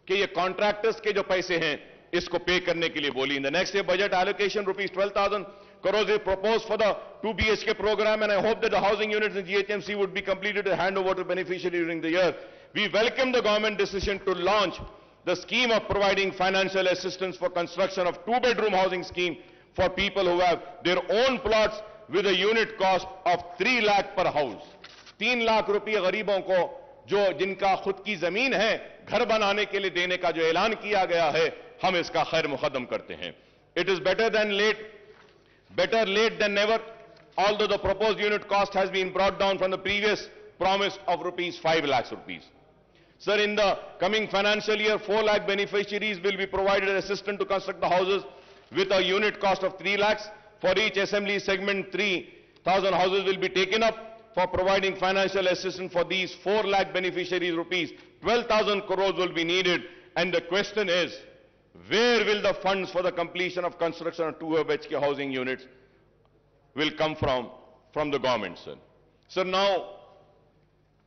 कि ये contractors के जो पैसे हैं, इसको pay करने के लिए बोली. In the next year budget allocation, rupees 12,000 crores is proposed for the 2 BHK program, and I hope that the housing units in GHMC would be completed to hand over to beneficiaries during the year. We welcome the government decision to launch the scheme of providing financial assistance for construction of 2-bedroom housing scheme for people who have their own plots with a unit cost of 3 lakh per house. 3 lakh रुपये गरीबों को जो जिनका खुद की जमीन है घर बनाने के लिए देने का जो ऐलान किया गया है, हम इसका खैर मुकदम करते हैं. It is better late than never, although the proposed unit cost has been brought down from the previous promise of 5 lakhs rupees. Sir, in the coming financial year, 4 lakh beneficiaries will be provided assistance to construct the houses with a unit cost of 3 lakhs. For each assembly segment, 3,000 houses will be taken up. For providing financial assistance for these 4 lakh beneficiaries, rupees 12,000 crores will be needed. And the question is, where will the funds for the completion of construction of 2 BHK housing units will come from the government, sir? So now,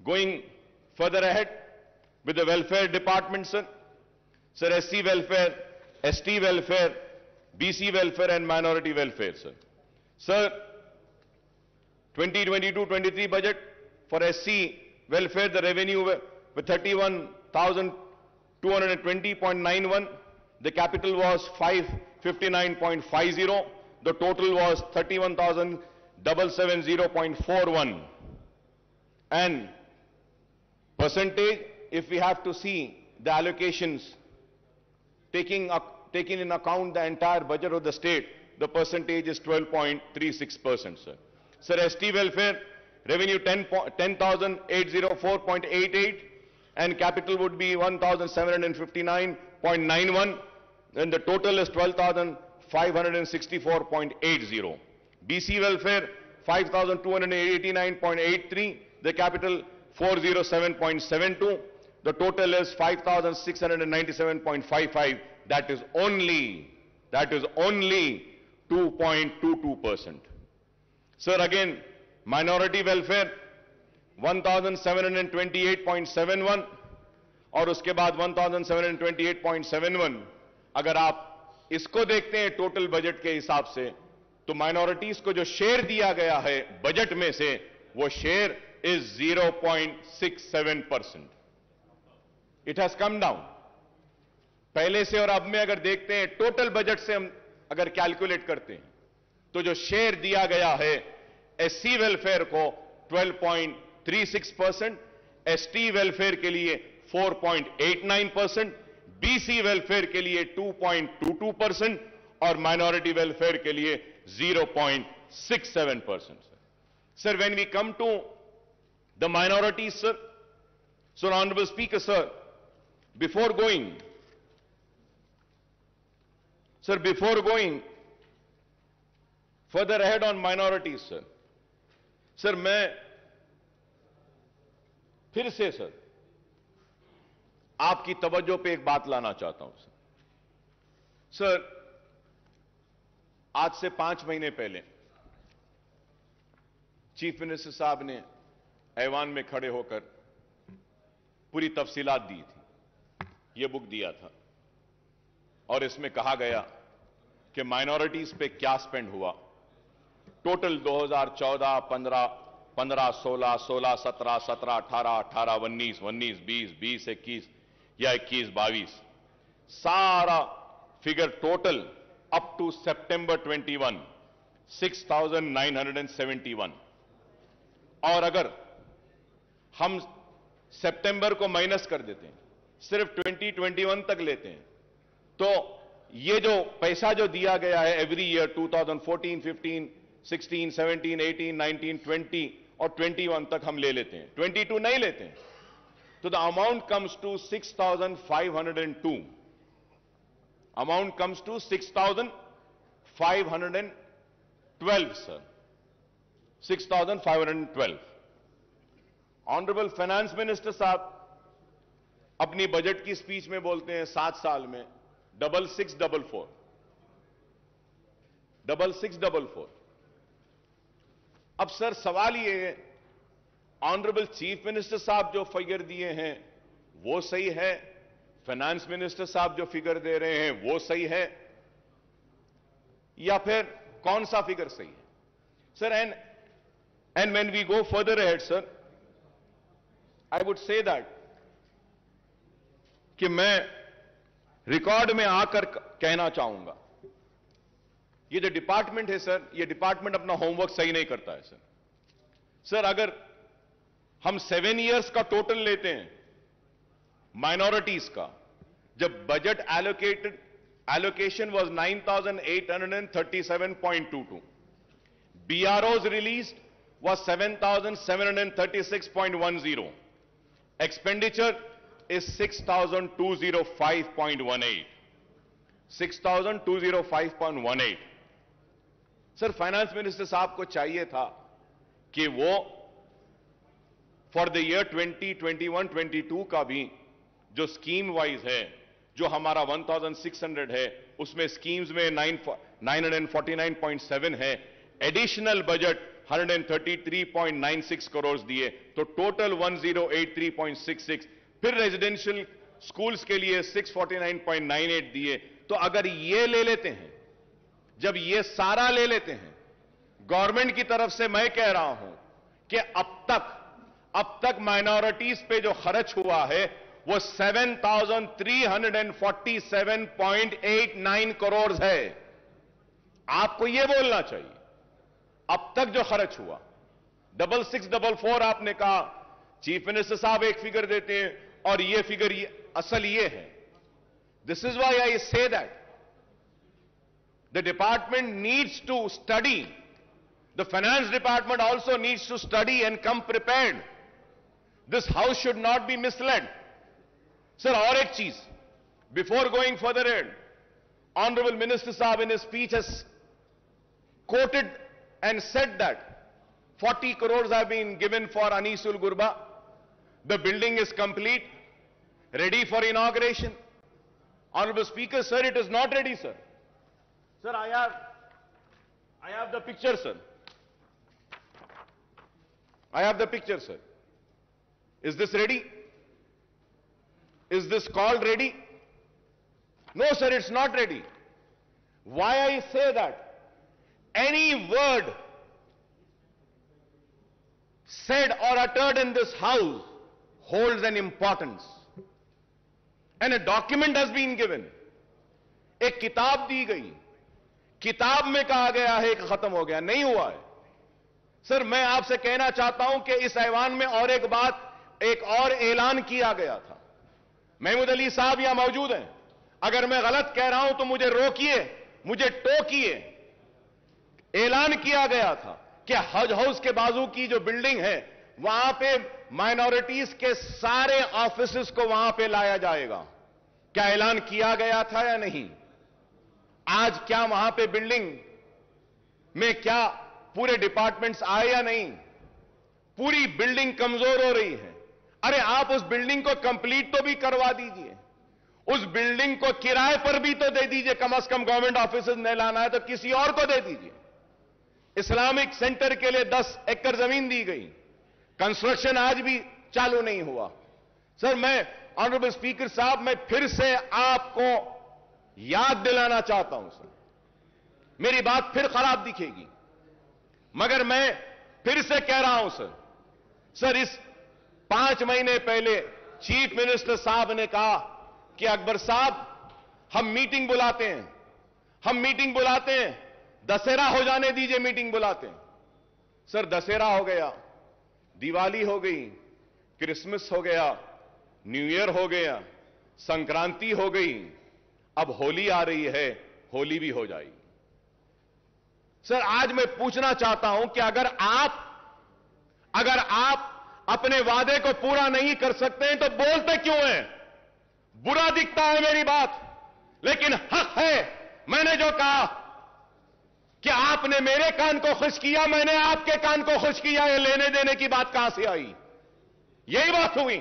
going further ahead with the welfare department, sir. Sir, SC welfare, ST welfare, BC welfare and minority welfare, sir. Sir, 2022-23 budget for SC welfare, the revenue were 31,220.91. The capital was 559.50. The total was 31,770.41. And percentage, if we have to see the allocations, taking in account the entire budget of the state, the percentage is 12.36%, sir. Sir, ST welfare, revenue 10,804.88 and capital would be 1,759.91 and the total is 12,564.80. BC welfare, 5,289.83, the capital 407.72, the total is 5,697.55, that is only 2.22%. Sir, again, minority welfare 1728.71 और उसके बाद 1728.71. अगर आप इसको देखते हैं total budget के हिसाब से, तो माइनॉरिटीज को जो शेयर दिया गया है बजट में से, वो share is 0.67%. It has come down पहले से, और अब में अगर देखते हैं टोटल बजट से हम अगर कैलकुलेट करते हैं, तो जो शेयर दिया गया है एससी वेलफेयर को 12.36%, एसटी वेलफेयर के लिए 4.89%, बीसी वेलफेयर के लिए 2.22% और माइनॉरिटी वेलफेयर के लिए 0.67%. Sir, when we come to the minorities, sir, so Honorable Speaker, sir, before going further ahead on minorities, sir, मैं फिर से सर आपकी तवज्जो पे एक बात लाना चाहता हूं सर. आज से 5 महीने पहले चीफ मिनिस्टर साहब ने ऐवान में खड़े होकर पूरी तफसीलात दी थी. यह बुक दिया था और इसमें कहा गया कि माइनॉरिटीज पे क्या स्पेंड हुआ. टोटल 2014, 15, 16, 17, 17, 18, 18, 19, 20, 20, 21 या 21, 22 सारा फिगर टोटल अप टू सितंबर 21 6,971. और अगर हम सितंबर को माइनस कर देते हैं, सिर्फ 2021 तक लेते हैं, तो ये जो पैसा जो दिया गया है एवरी ईयर 2014, 15, 16, 17, 18, 19, 20 और 21 तक हम ले लेते हैं, 22 नहीं लेते हैं, तो the amount comes to 6,502. Amount comes to 6,512, sir. 6,512. Honourable finance minister साहब अपनी बजट की स्पीच में बोलते हैं 7 साल में 6644. 6644. अब सर सवाल ये है, ऑनरेबल चीफ मिनिस्टर साहब जो फिगर दिए हैं वो सही है, फाइनेंस मिनिस्टर साहब जो फिगर दे रहे हैं वो सही है, या फिर कौन सा फिगर सही है sir? And when we go further ahead sir, I would say that कि मैं रिकॉर्ड में आकर कहना चाहूंगा, ये जो डिपार्टमेंट है सर, ये डिपार्टमेंट अपना होमवर्क सही नहीं करता है सर. सर अगर हम 7 इयर्स का टोटल लेते हैं माइनॉरिटीज का, जब budget allocation was 9,837.22, BROs released was 7,736.10, expenditure is 6,205.18. 6,205.18. Sir finance minister साहब को चाहिए था कि वो फॉर द ईयर 2021-22 का भी जो स्कीम वाइज है, जो हमारा 1,600 है, उसमें स्कीम्स में 949.7 है, एडिशनल बजट 133.96 करोड़ दिए, तो टोटल 1083.66. फिर रेजिडेंशियल स्कूल्स के लिए 649.98 दिए. तो अगर ये ले लेते हैं, जब ये सारा ले लेते हैं, गवर्नमेंट की तरफ से मैं कह रहा हूं कि अब तक माइनॉरिटीज पे जो खर्च हुआ है वो 7,347.89 करोड़ है. आपको ये बोलना चाहिए अब तक जो खर्च हुआ. 6644 आपने कहा, चीफ मिनिस्टर साहब एक फिगर देते हैं और ये फिगर असल ये है. This is why I say that the department needs to study, the finance department also needs to study and come prepared. This house should not be misled. Sir और एक चीज, before going further ahead, honourable minister साहब in speech has quoted and said that 40 crores have been given for Anisul Gurba. The building is complete, ready for inauguration. Honorable Speaker, sir, it is not ready, sir. Sir, I have the picture, sir. I have the picture, sir. Is this ready? Is this called ready? No, sir, it's not ready. Why I say that? Any word said or uttered in this house holds an importance. And a document has been given. एक किताब दी गई, किताब में कहा गया है कि खत्म हो गया, नहीं हुआ है. सर मैं आपसे कहना चाहता हूं कि इस ऐवान में और एक बात, एक और ऐलान किया गया था. महमूद अली साहब यहां मौजूद हैं, अगर मैं गलत कह रहा हूं तो मुझे रोकिए, मुझे टोकिए. ऐलान किया गया था कि हज हाउस के बाजू की जो बिल्डिंग है वहां पे माइनॉरिटीज के सारे ऑफिसेस को वहां पे लाया जाएगा. क्या ऐलान किया गया था या नहीं? आज क्या वहां पे बिल्डिंग में क्या पूरे डिपार्टमेंट्स आए या नहीं? पूरी बिल्डिंग कमजोर हो रही है. अरे आप उस बिल्डिंग को कंप्लीट तो भी करवा दीजिए, उस बिल्डिंग को किराए पर भी तो दे दीजिए. कम से कम गवर्नमेंट ऑफिसेज नहीं लाना है तो किसी और को दे दीजिए. इस्लामिक सेंटर के लिए 10 एकड़ जमीन दी गई, कंस्ट्रक्शन आज भी चालू नहीं हुआ. सर मैं ऑनरेबल स्पीकर साहब, मैं फिर से आपको याद दिलाना चाहता हूं सर, मेरी बात फिर खराब दिखेगी मगर मैं फिर से कह रहा हूं सर. सर इस 5 महीने पहले चीफ मिनिस्टर साहब ने कहा कि अकबर साहब हम मीटिंग बुलाते हैं, हम मीटिंग बुलाते हैं, दशहरा हो जाने दीजिए, मीटिंग बुलाते हैं. सर दशहरा हो गया, दिवाली हो गई, क्रिसमस हो गया, न्यू ईयर हो गया, संक्रांति हो गई, अब होली आ रही है, होली भी हो जाएगी। सर, आज मैं पूछना चाहता हूं कि अगर आप अपने वादे को पूरा नहीं कर सकते हैं तो बोलते क्यों हैं? बुरा दिखता है मेरी बात, लेकिन हक है। मैंने जो कहा कि आपने मेरे कान को खुश किया, मैंने आपके कान को खुश किया, ये लेने देने की बात कहां से आई? यही बात हुई।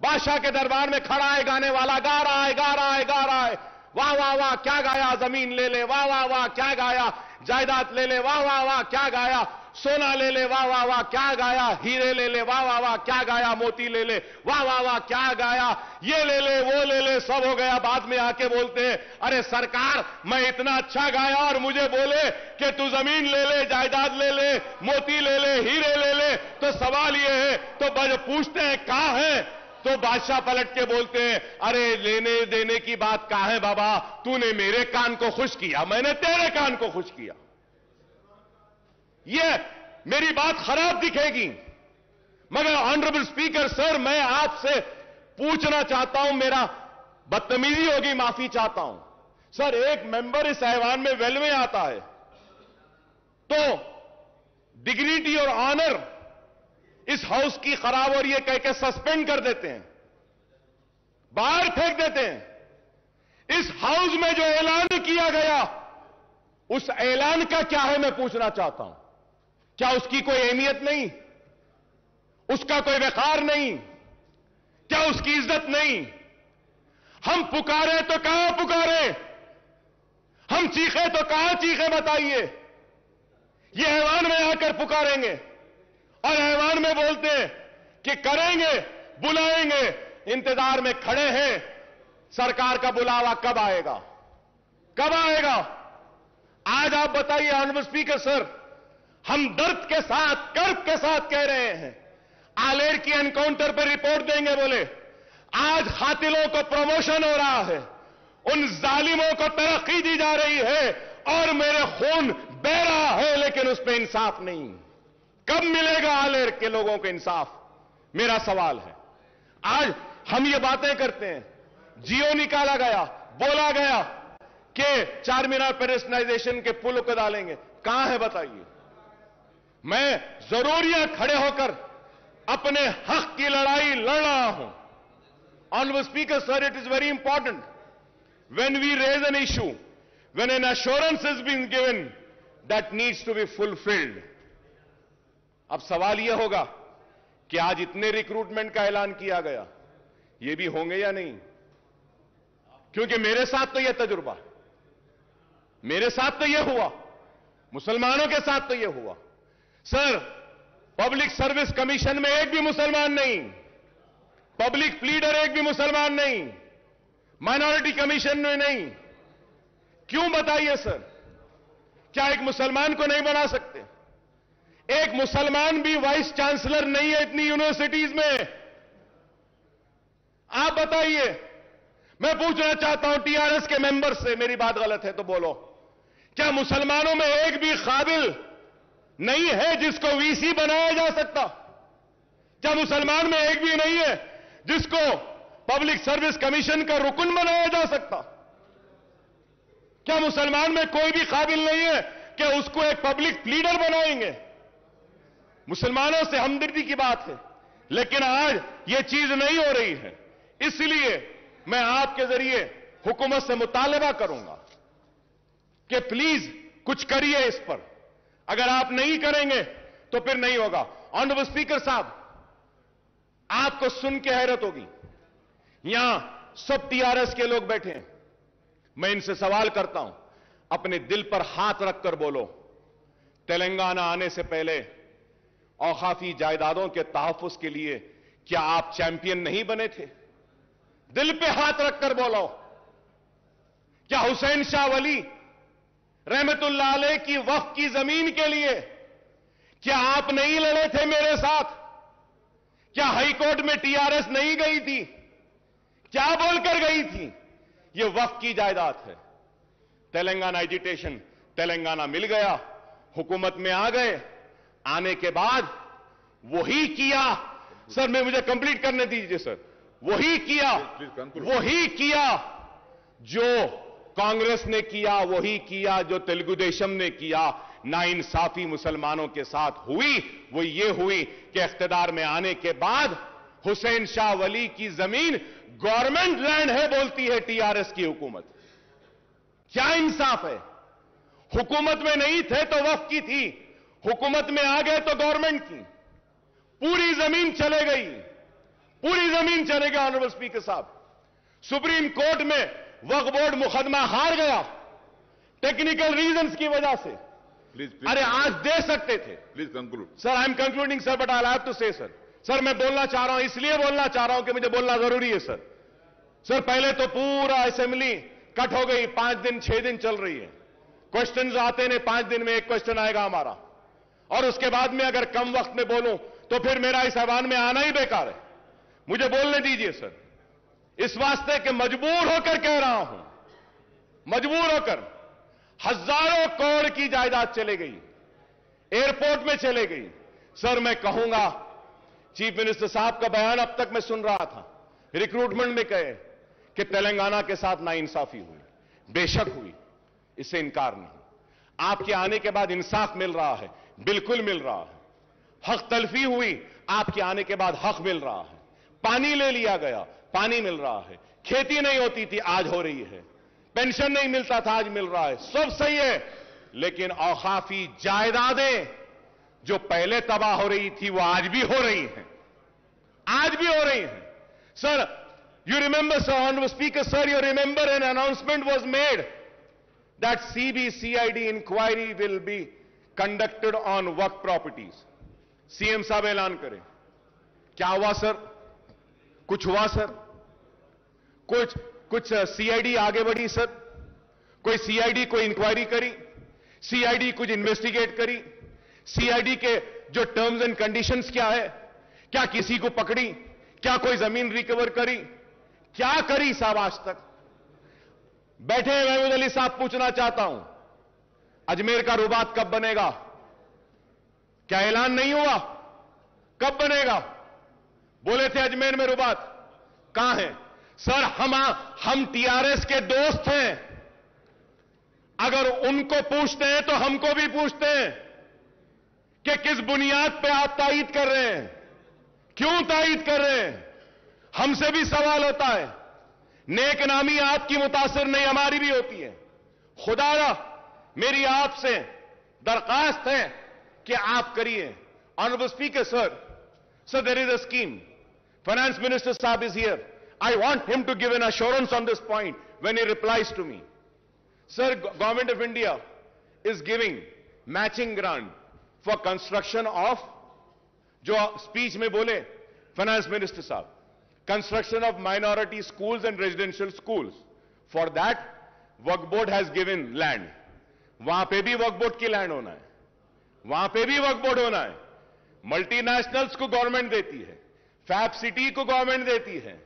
बादशाह के दरबार में खड़ा है गाने वाला, गा रहा है, गा रहा है, गा रहा है, वाह वाह वाह क्या गाया, जमीन ले ले, वाह वाह वाह क्या गाया, जायदाद ले ले, वाह वाह वाह क्या गाया, सोना ले ले, वाह वाह वाह क्या गाया, हीरे ले ले, वाह वाह वाह क्या गाया, मोती ले ले, वाह वाह वाह क्या गाया, ये ले ले, वो ले ले, सब हो गया। बाद में आके बोलते हैं, अरे सरकार, मैं इतना अच्छा गाया और मुझे बोले कि तू जमीन ले ले, जायदाद ले ले, मोती ले ले, हीरे ले ले। तो सवाल ये है, तो पूछते हैं कहां है? तो बादशाह पलट के बोलते हैं, अरे लेने देने की बात कहां है बाबा? तूने मेरे कान को खुश किया, मैंने तेरे कान को खुश किया। ये मेरी बात खराब दिखेगी, मगर ऑनरेबल स्पीकर सर, मैं आपसे पूछना चाहता हूं, मेरा बदतमीजी होगी, माफी चाहता हूं। सर, एक मेंबर इस ऐवान में वेल में आता है तो डिग्निटी और ऑनर इस हाउस की खराब और ये कह के सस्पेंड कर देते हैं, बाहर फेंक देते हैं। इस हाउस में जो ऐलान किया गया, उस ऐलान का क्या है, मैं पूछना चाहता हूं। क्या उसकी कोई अहमियत नहीं? उसका कोई वकार नहीं? क्या उसकी इज्जत नहीं? हम पुकारे तो कहां पुकारे? हम चीखे तो कहां चीखे? बताइए। ये ऐवान में आकर पुकारेंगे और ऐवान में बोलते हैं कि करेंगे, बुलाएंगे, इंतजार में खड़े हैं। सरकार का बुलावा कब आएगा? कब आएगा? आज आप बताइए ऑनरेबल स्पीकर सर, हम दर्द के साथ, कर्ब के साथ कह रहे हैं, आलेर की एनकाउंटर पर रिपोर्ट देंगे बोले, आज कातिलों को प्रमोशन हो रहा है, उन जालिमों को तरक्की दी जा रही है और मेरे खून बह रहा है, लेकिन उस पर इंसाफ नहीं। कब मिलेगा आलेर के लोगों को इंसाफ? मेरा सवाल है। आज हम ये बातें करते हैं, जियो निकाला गया, बोला गया कि चार मीनार पेडेस्ट्रियनाइजेशन के पुल को डालेंगे, कहां है बताइए? मैं जरूर यहां खड़े होकर अपने हक की लड़ाई लड़ रहा हूं। Honourable speaker sir, it is very important when we raise an issue, when an assurance has been given, that needs to be fulfilled. अब सवाल यह होगा कि आज इतने रिक्रूटमेंट का ऐलान किया गया, ये भी होंगे या नहीं? क्योंकि मेरे साथ तो यह तजुर्बा, मेरे साथ तो यह हुआ, मुसलमानों के साथ तो यह हुआ। सर, पब्लिक सर्विस कमीशन में एक भी मुसलमान नहीं, पब्लिक प्लीडर एक भी मुसलमान नहीं, माइनॉरिटी कमीशन में नहीं। क्यों बताइए सर? क्या एक मुसलमान को नहीं बना सकते? एक मुसलमान भी वाइस चांसलर नहीं है इतनी यूनिवर्सिटीज में। आप बताइए। मैं पूछना चाहता हूं टीआरएस के मेंबर से, मेरी बात गलत है तो बोलो, क्या मुसलमानों में एक भी काबिल नहीं है जिसको वीसी बनाया जा सकता? क्या मुसलमान में एक भी नहीं है जिसको पब्लिक सर्विस कमीशन का रुकन बनाया जा सकता? क्या मुसलमान में कोई भी काबिल नहीं है कि उसको एक पब्लिक प्लीडर बनाएंगे? मुसलमानों से हमदर्दी की बात है, लेकिन आज यह चीज नहीं हो रही है। इसलिए मैं आपके जरिए हुकूमत से मुतालबा करूंगा कि प्लीज कुछ करिए इस पर। अगर आप नहीं करेंगे तो फिर नहीं होगा। ऑनरेबल स्पीकर साहब, आपको सुन के हैरत होगी, यहां सब टीआरएस के लोग बैठे हैं। मैं इनसे सवाल करता हूं, अपने दिल पर हाथ रखकर बोलो, तेलंगाना आने से पहले औकाफी जायदादों के तहफ्फुज के लिए क्या आप चैंपियन नहीं बने थे? दिल पे हाथ रखकर बोलो। क्या हुसैन शाह वली रहमतुल्लाह अलैह की वक्फ की जमीन के लिए क्या आप नहीं लड़े थे मेरे साथ? क्या हाईकोर्ट में टीआरएस नहीं गई थी? क्या बोलकर गई थी? यह वक्फ की जायदाद है। तेलंगाना एजिटेशन, तेलंगाना मिल गया, हुकूमत में आ गए, आने के बाद वही किया। सर, मुझे कंप्लीट करने दीजिए सर। वही किया जो कांग्रेस ने किया वही किया जो तेलुगु देशम ने किया। नाइंसाफी मुसलमानों के साथ हुई वो ये हुई कि इख्तिदार में आने के बाद हुसैन शाह वली की जमीन गवर्नमेंट लैंड है बोलती है टीआरएस की हुकूमत। क्या इंसाफ है? हुकूमत में नहीं थे तो वक्फ की थी, हुकूमत में आ गए तो गवर्नमेंट की। पूरी जमीन चले गई, पूरी जमीन चले गई। ऑनरेबल स्पीकर साहब, सुप्रीम कोर्ट में वक्फ बोर्ड मुकदमा हार गया टेक्निकल रीजंस की वजह से। प्लीज अरे आज दे सकते थे। Please conclude sir, I am concluding sir, but I have to say sir मैं बोलना चाह रहा हूं, इसलिए बोलना चाह रहा हूं कि मुझे बोलना जरूरी है सर पहले तो पूरा असेंबली कट हो गई, 5 दिन 6 दिन चल रही है। क्वेश्चंस आते ने, 5 दिन में एक क्वेश्चन आएगा हमारा, और उसके बाद में अगर कम वक्त में बोलूं तो फिर मेरा इस ऐवान में आना ही बेकार है। मुझे बोलने दीजिए सर, इस वास्ते कि मजबूर होकर कह रहा हूं, मजबूर होकर। हजारों करोड़ की जायदाद चले गई, एयरपोर्ट में चले गई। सर मैं कहूंगा, चीफ मिनिस्टर साहब का बयान अब तक मैं सुन रहा था, रिक्रूटमेंट में कहे कि तेलंगाना के साथ नाइंसाफी हुई, बेशक हुई, इससे इनकार नहीं। आपके आने के बाद इंसाफ मिल रहा है, बिल्कुल मिल रहा है। हक तलफी हुई, आपके आने के बाद हक मिल रहा है। पानी ले लिया गया, पानी मिल रहा है। खेती नहीं होती थी, आज हो रही है। पेंशन नहीं मिलता था, आज मिल रहा है। सब सही है, लेकिन औकाफी जायदादें जो पहले तबाह हो रही थी वो आज भी हो रही हैं, आज भी हो रही हैं। Sir, you remember, sir, Honorable Speaker, sir, you remember an announcement was made that CBCID inquiry will be conducted on work properties. CM साहब ऐलान करें। क्या हुआ सर? कुछ हुआ सर? कुछ सीआईडी आगे बढ़ी सर? कोई सीआईडी कोई इंक्वायरी करी? सीआईडी कुछ इन्वेस्टिगेट करी? सीआईडी के जो टर्म्स एंड कंडीशंस क्या है, क्या किसी को पकड़ी? क्या कोई जमीन रिकवर करी? क्या करी साहब आज तक? बैठे हैं महमूद अली साहब, पूछना चाहता हूं, अजमेर का रुबात कब बनेगा? क्या ऐलान नहीं हुआ? कब बनेगा? बोले थे अजमेर में रुबात, कहां है? सर हम टीआरएस के दोस्त हैं, अगर उनको पूछते हैं तो हमको भी पूछते हैं कि किस बुनियाद पे आप तायीद कर रहे हैं, क्यों तायीद कर रहे हैं? हमसे भी सवाल होता है। नेक नामी आपकी मुतासिर नहीं, हमारी भी होती है। खुदारा मेरी आपसे दरखास्त है कि आप करिए। Honourable speaker sir there is a scheme, finance minister साहब is here, I want him to give an assurance on this point when he replies to me. Sir, government of India is giving matching grant for construction of, जो speech में बोले finance minister साहब, construction of minority schools and residential schools. For that, Waqf Board has given land. वहां पे भी Waqf Board की land होना है, वहां पे भी Waqf Board होना है। मल्टीनेशनल्स को गवर्नमेंट देती है, फैब सिटी को गवर्नमेंट देती है,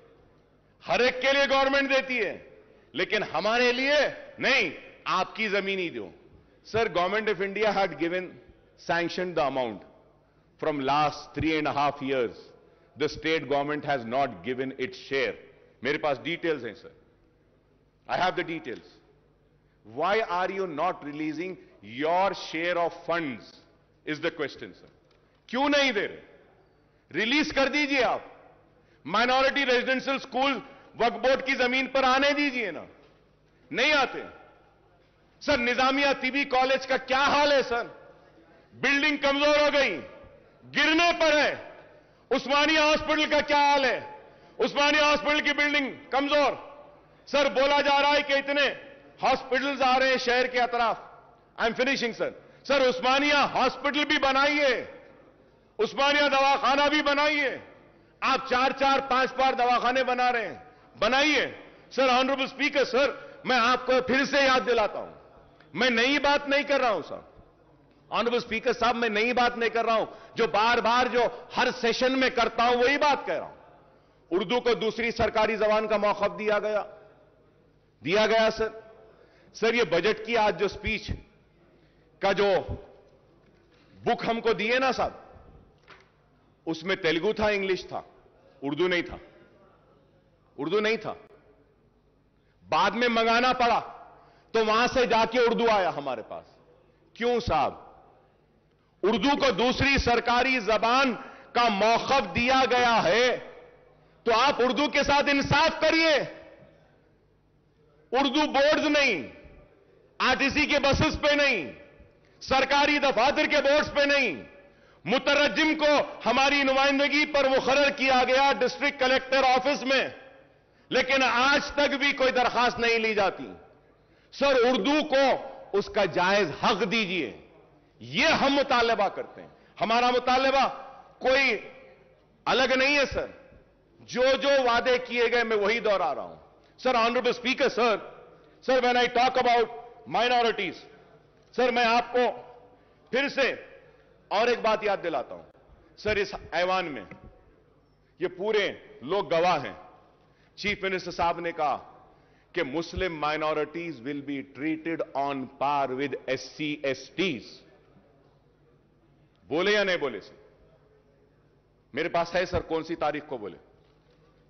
हर एक के लिए गवर्नमेंट देती है, लेकिन हमारे लिए नहीं। आपकी जमीन ही दो। Sir, government of India had given sanction the amount from last 3.5 years. The state government has not given its share. मेरे पास details हैं sir. I have the details. Why are you not releasing your share of funds? Is the question sir. क्यों नहीं दे रहे? Release कर दीजिए आप। Minority residential school वक्फ board की जमीन पर आने दीजिए ना, नहीं आते। सर, निजामिया तिबी कॉलेज का क्या हाल है सर? बिल्डिंग कमजोर हो गई, गिरने पर है। उस्मानिया हॉस्पिटल का क्या हाल है? उस्मानिया हॉस्पिटल की बिल्डिंग कमजोर। सर, बोला जा रहा है कि इतने हॉस्पिटल्स आ रहे हैं शहर के अतराफ। I am finishing sir. Sir, Osmania hospital भी बनाइए, उस्मानिया दवाखाना भी बनाइए। आप 4-4, 5 दवाखाने बना रहे हैं, बनाइए। सर, ऑनरेबल स्पीकर सर, मैं आपको फिर से याद दिलाता हूं, मैं नई बात नहीं कर रहा हूं सर। ऑनरेबल स्पीकर साहब, मैं नई बात नहीं कर रहा हूं, जो बार बार जो हर सेशन में करता हूं वही बात कह रहा हूं। उर्दू को दूसरी सरकारी जबान का मौक़िफ़ दिया गया सर। ये बजट की आज जो स्पीच का जो बुक हमको दिए ना साहब, उसमें तेलुगु था, इंग्लिश था, उर्दू नहीं था। बाद में मंगाना पड़ा तो वहां से जाके उर्दू आया हमारे पास। क्यों साहब? उर्दू को दूसरी सरकारी जबान का मौखफ दिया गया है, तो आप उर्दू के साथ इंसाफ करिए। उर्दू बोर्ड्स नहीं, आरटीसी के बसेस पे नहीं, सरकारी दफातर के बोर्ड्स पे नहीं, मुतरज्जिम को हमारी नुमाइंदगी पर मुकर्रर किया गया डिस्ट्रिक्ट कलेक्टर ऑफिस में, लेकिन आज तक भी कोई दरखास्त नहीं ली जाती। सर, उर्दू को उसका जायज हक दीजिए, यह हम मुतालबा करते हैं। हमारा मुतालबा कोई अलग नहीं है सर, जो जो वादे किए गए मैं वही दोहरा रहा हूं। Sir, honourable speaker sir, when I talk about minorities, sir मैं आपको फिर से और एक बात याद दिलाता हूं। सर, इस ऐवान में ये पूरे लोग गवाह हैं, चीफ मिनिस्टर साहब ने कहा कि Muslim minorities will be treated on par with SC STs। बोले या नहीं बोले सर? मेरे पास है सर, कौन सी तारीख को बोले,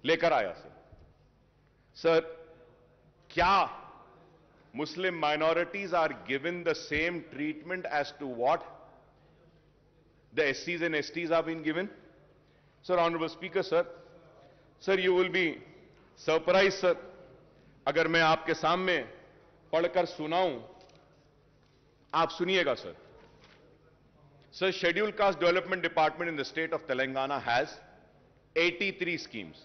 लेकर आया सर। सर, क्या Muslim minorities are given the same treatment as to what the SCs and STs have been given? Sir, Honorable Speaker, sir, you will be surprised, sir, अगर मैं आपके सामने पढ़कर सुनाऊं, आप सुनिएगा sir. Sir, Scheduled Caste Development Department in the state of Telangana has 83 schemes,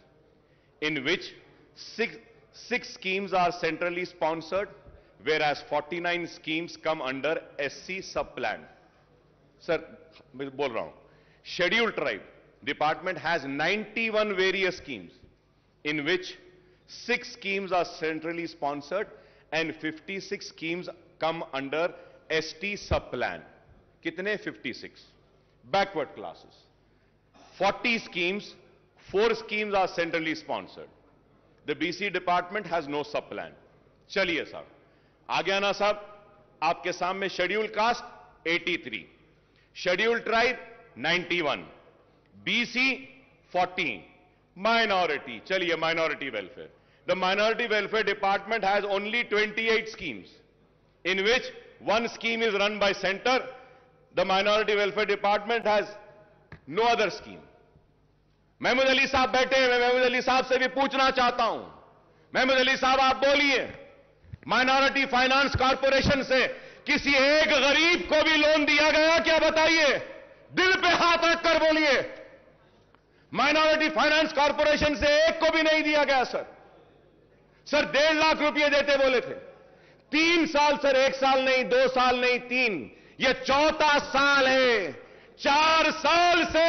in which six schemes are centrally sponsored, whereas 49 schemes come under SC sub-plan. Sir, मैं बोल रहा हूं, Scheduled Tribe Department has 91 various schemes, in which 6 schemes are centrally sponsored and 56 schemes come under ST sub-plan. कितने? 56. Backward classes. 40 schemes, 4 schemes are centrally sponsored. The BC department has no sub-plan. चलिए साहब, आ गया ना साहब आपके सामने Scheduled Caste 83, Scheduled Tribe 91, BC 14, Minority. चलिए, Minority Welfare. The Minority Welfare Department has only 28 schemes, in which one scheme is run by center. The Minority Welfare Department has no other scheme. Mahmood Ali साहब बैठे हैं, मैं महमूद अली साहब से भी पूछना चाहता हूं। महमूद अली साहब, आप बोलिए, माइनॉरिटी फाइनेंस कॉर्पोरेशन से किसी एक गरीब को भी लोन दिया गया क्या? बताइए, दिल पे हाथ रखकर बोलिए। माइनॉरिटी फाइनेंस कॉर्पोरेशन से एक को भी नहीं दिया गया सर। सर, 1.5 लाख रुपए देते बोले थे। 3 साल सर, 1 साल नहीं, 2 साल नहीं, 3, यह 4था साल है। 4 साल से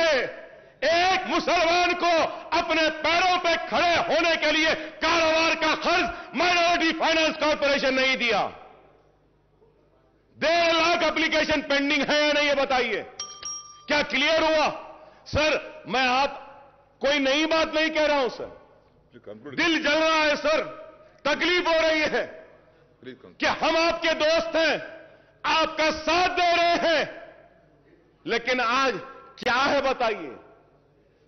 एक मुसलमान को अपने पैरों पे खड़े होने के लिए कारोबार का खर्च माइनॉरिटी फाइनेंस कॉर्पोरेशन नहीं दिया। 1.5 लाख एप्लीकेशन पेंडिंग है या नहीं, ये बताइए। क्या क्लियर हुआ? सर, मैं आप कोई नई बात नहीं कह रहा हूं सर, दिल जल रहा है सर, तकलीफ हो रही है कि हम आपके दोस्त हैं, आपका साथ दे रहे हैं, लेकिन आज क्या है बताइए?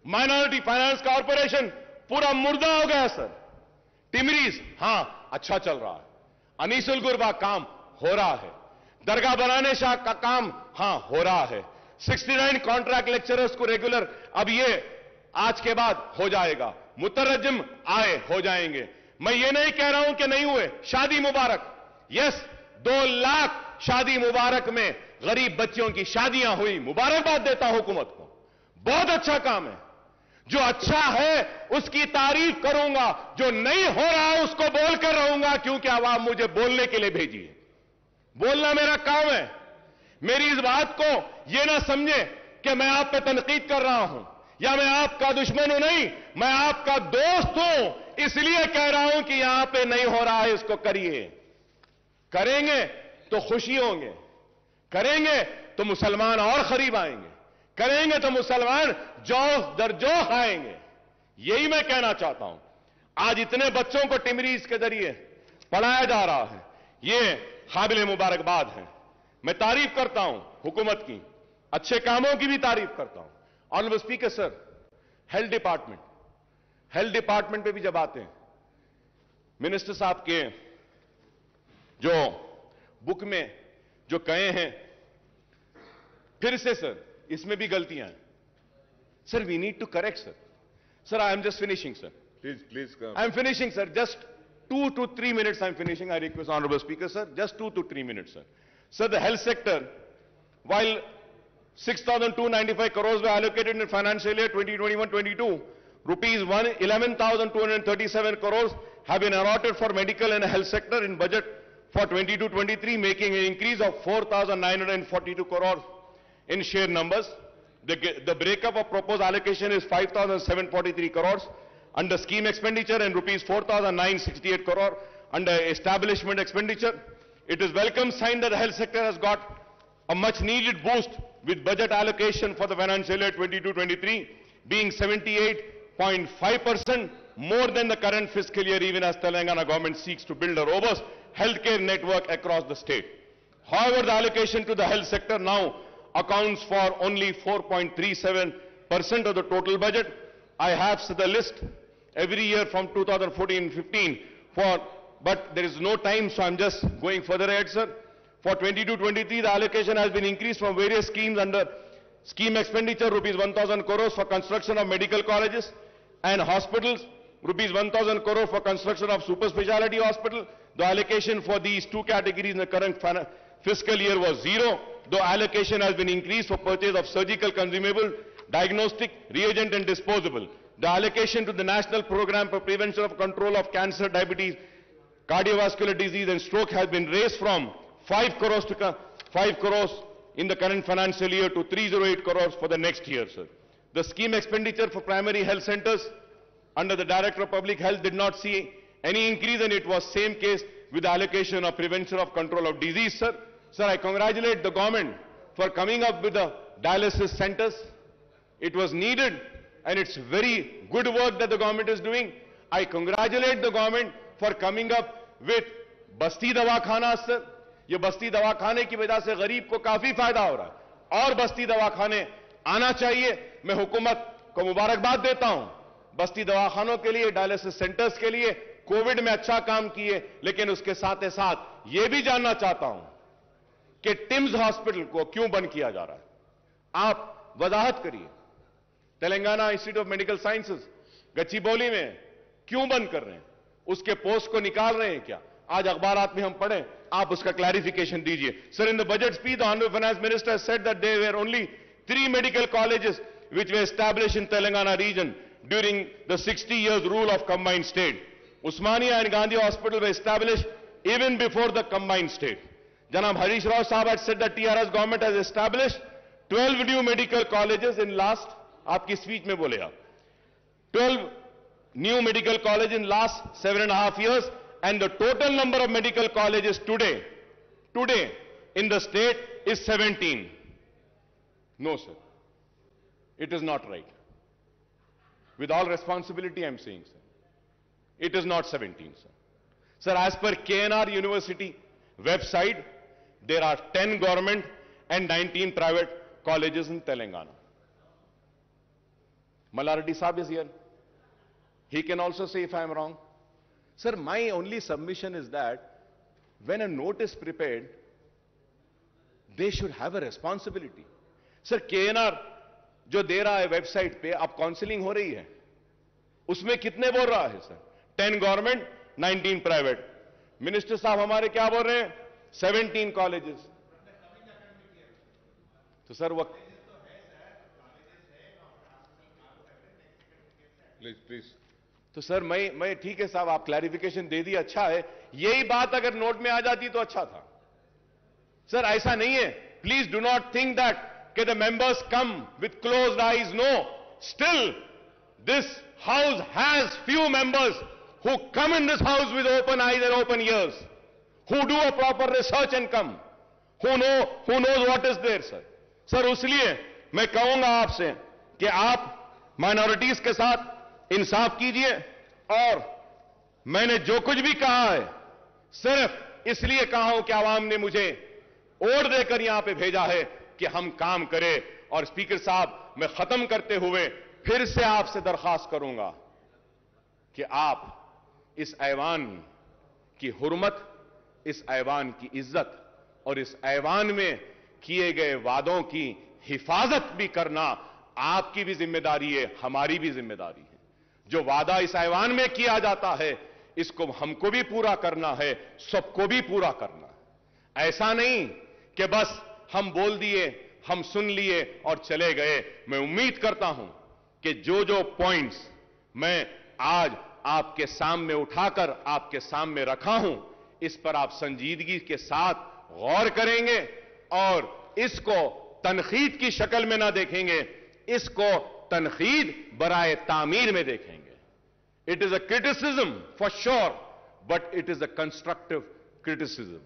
माइनॉरिटी फाइनेंस कॉर्पोरेशन पूरा मुर्दा हो गया सर। टिमरीज, हां अच्छा चल रहा है। अनीसुल गुरबा काम हो रहा है। दरगाह बनाने शाह का काम हां हो रहा है। 69 कॉन्ट्रैक्ट लेक्चरर्स को रेगुलर अब ये आज के बाद हो जाएगा। मुतरज्जिम आए हो जाएंगे। मैं ये नहीं कह रहा हूं कि नहीं हुए। शादी मुबारक, यस, 2 लाख शादी मुबारक में गरीब बच्चियों की शादियां हुई। मुबारकबाद देता हूं हुकूमत को, बहुत अच्छा काम है। जो अच्छा है उसकी तारीफ करूंगा, जो नहीं हो रहा है उसको बोलकर रहूंगा, क्योंकि आवाम मुझे बोलने के लिए भेजी है। बोलना मेरा काम है। मेरी इस बात को यह ना समझे कि मैं आप पे तनकीद कर रहा हूं या मैं आपका दुश्मन हूं। नहीं, मैं आपका दोस्त हूं, इसलिए कह रहा हूं कि यहां पे नहीं हो रहा है, इसको करिए। करेंगे तो खुशी होंगे, करेंगे तो मुसलमान और करीब आएंगे, करेंगे तो मुसलमान जोश दर जोश आएंगे। यही मैं कहना चाहता हूं। आज इतने बच्चों को टिमरीज के जरिए पढ़ाया जा रहा है, ये काबिल मुबारकबाद है। मैं तारीफ करता हूं हुकूमत की, अच्छे कामों की भी तारीफ करता हूं। Honourable speaker sir, health department पे भी जब आते हैं मिनिस्टर साहब के जो बुक में जो कहे हैं, फिर से सर इसमें भी गलतियां हैं sir. We need to correct sir. Sir I am just finishing sir. Please come. I am finishing, sir. Just 2 to 3 minutes I am finishing. I request Honorable Speaker, sir. Just 2 to 3 minutes, sir. Sir, the health sector, while 6,295 crores were allocated in financial year 2021-22, rupees 11,237 crores have been allotted for medical and health sector in budget for 22-23, making an increase of 4,942 crores in share numbers. The breakup of proposed allocation is 5,743 crores under scheme expenditure and rupees 4,968 crore under establishment expenditure. It is welcome sign that the health sector has got a much needed boost with budget allocation for the financial year 22-23 being 78.5% more than the current fiscal year, even as Telangana government seeks to build a robust healthcare network across the state. However, the allocation to the health sector now accounts for only 4.37% of the total budget. I have the list every year from 2014-15 but there is no time, so I'm just going further ahead, sir. For 22-23, the allocation has been increased from various schemes under scheme expenditure, rupees 1,000 crores for construction of medical colleges and hospitals, rupees 1,000 crores for construction of super speciality hospital. The allocation for these two categories in the current fiscal year was zero, though allocation has been increased for purchase of surgical consumable, diagnostic, reagent and disposable. The allocation to the National Program for Prevention of Control of Cancer, Diabetes, Cardiovascular Disease and Stroke has been raised from 5 crores to 5 crores in the current financial year to 308 crores for the next year, sir. The scheme expenditure for primary health centers under the Director of Public Health did not see any increase, and it was same case with the allocation of prevention of control of disease, sir. Sir, I congratulate the government for coming up with the dialysis centers. It was needed, and it's very good work that the government is doing. I congratulate the government for coming up with बस्ती दवाखाना, sir. ये बस्ती दवाखाने की वजह से गरीब को काफी फायदा हो रहा है और बस्ती दवाखाने आना चाहिए. मैं हुकूमत को मुबारकबाद देता हूं. बस्ती दवाखानों के लिए, डायलिसिस सेंटर्स के लिए कोविड में अच्छा काम किए, लेकिन उसके साथ ही साथ यह भी जानना चाहता हूं कि टिम्स हॉस्पिटल को क्यों बंद किया जा रहा है. आप वजाहत करिए. Telangana institute of medical sciences Gachibowli में क्यों बंद कर रहे हैं? उसके पोस्ट को निकाल रहे हैं क्या? आज अखबारात में हम पढ़ें, आप उसका क्लैरिफिकेशन दीजिए. Sir, in the budget speech the honourable finance minister said that there were only 3 medical colleges which were established in Telangana region during the 60 years rule of combined state. Usmania and Gandhi Hospital were established even before the combined state. Janab Harish Rao Sahab had said that TRS government has established 12 new medical colleges in last, आपकी speech में बोले आप, 12 new medical colleges in last 7.5 years, and the total number of medical colleges today in the state is 17. No, sir. It is not right. With all responsibility, I am saying, sir. It is not 17, sir. Sir, as per KNR University website, there are 10 government and 19 private colleges in Telangana. Malardi Saab is here. He can also say if I am wrong. Sir, my only submission is that when a note is prepared, they should have a responsibility. Sir, KNR जो दे रहा है website पे, अब counselling हो रही है, उसमें कितने बोल रहा है सर? 10 government, 19 private. मिनिस्टर साहब हमारे क्या बोल रहे हैं? 17 कॉलेजेस. तो सर वो प्लीज. तो सर मैं ठीक है साहब, आप क्लैरिफिकेशन दे दिए, अच्छा है. यही बात अगर नोट में आ जाती तो अच्छा था. सर ऐसा नहीं है. Please do not think that the members come with closed eyes. No. Still, this house has few members who come in this house with open eyes and open ears, who do a proper research and come, who knows what is there, sir. Sir, उसलिए मैं कहूंगा आपसे कि आप minorities के साथ इंसाफ कीजिए, और मैंने जो कुछ भी कहा है सिर्फ इसलिए कहा हूं कि आवाम ने मुझे वोट देकर यहां पे भेजा है कि हम काम करें. और स्पीकर साहब, मैं खत्म करते हुए फिर से आपसे दरखास्त करूंगा कि आप इस ऐवान की हुर्मत, इस ऐवान की इज्जत और इस ऐवान में किए गए वादों की हिफाजत भी करना आपकी भी जिम्मेदारी है, हमारी भी जिम्मेदारी है। जो वादा इस ऐवान में किया जाता है, इसको हमको भी पूरा करना है, सबको भी पूरा करना है। ऐसा नहीं कि बस हम बोल दिए, हम सुन लिए और चले गए। मैं उम्मीद करता हूं कि जो जो पॉइंट्स मैं आज आपके सामने उठाकर आपके सामने रखा हूं, इस पर आप संजीदगी के साथ गौर करेंगे और इसको तनखीद की शक्ल में ना देखेंगे, इसको तनखीद बराए तामीर में देखेंगे। It is a criticism for sure, but it is a constructive criticism.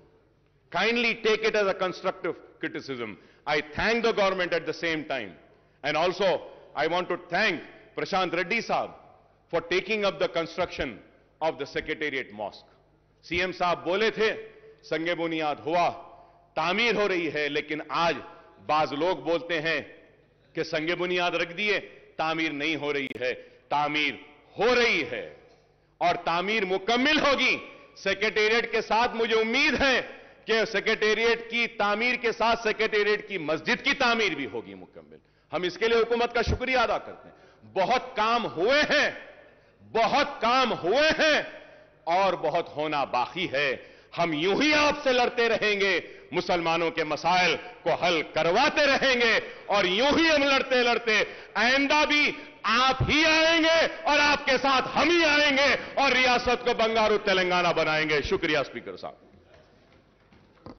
Kindly take it as a constructive criticism. I thank the government at the same time. And also, I want to thank Prashant Reddy Saab for taking up the construction of the Secretariat Mosque. CM साहब बोले थे, संगे बुनियाद हुआ, तामीर हो रही है, लेकिन आज बाज लोग बोलते हैं कि संगे बुनियाद रख दिए, तामीर नहीं हो रही है। तामीर हो रही है और तामीर मुकम्मिल होगी। सेक्रेटेरिएट के साथ मुझे उम्मीद है कि सेक्रेटेरिएट की तामीर के साथ सेक्रेटेरिएट की मस्जिद की तामीर भी होगी मुकम्मिल। हम इसके लिए हुकूमत का शुक्रिया अदा करते हैं। बहुत काम हुए हैं, बहुत काम हुए हैं और बहुत होना बाकी है। हम यूं ही आपसे लड़ते रहेंगे, मुसलमानों के मसाइल को हल करवाते रहेंगे और यूं ही हम लड़ते लड़ते आइंदा भी आप ही आएंगे और आपके साथ हम ही आएंगे और रियासत को बंगारू तेलंगाना बनाएंगे। शुक्रिया स्पीकर साहब।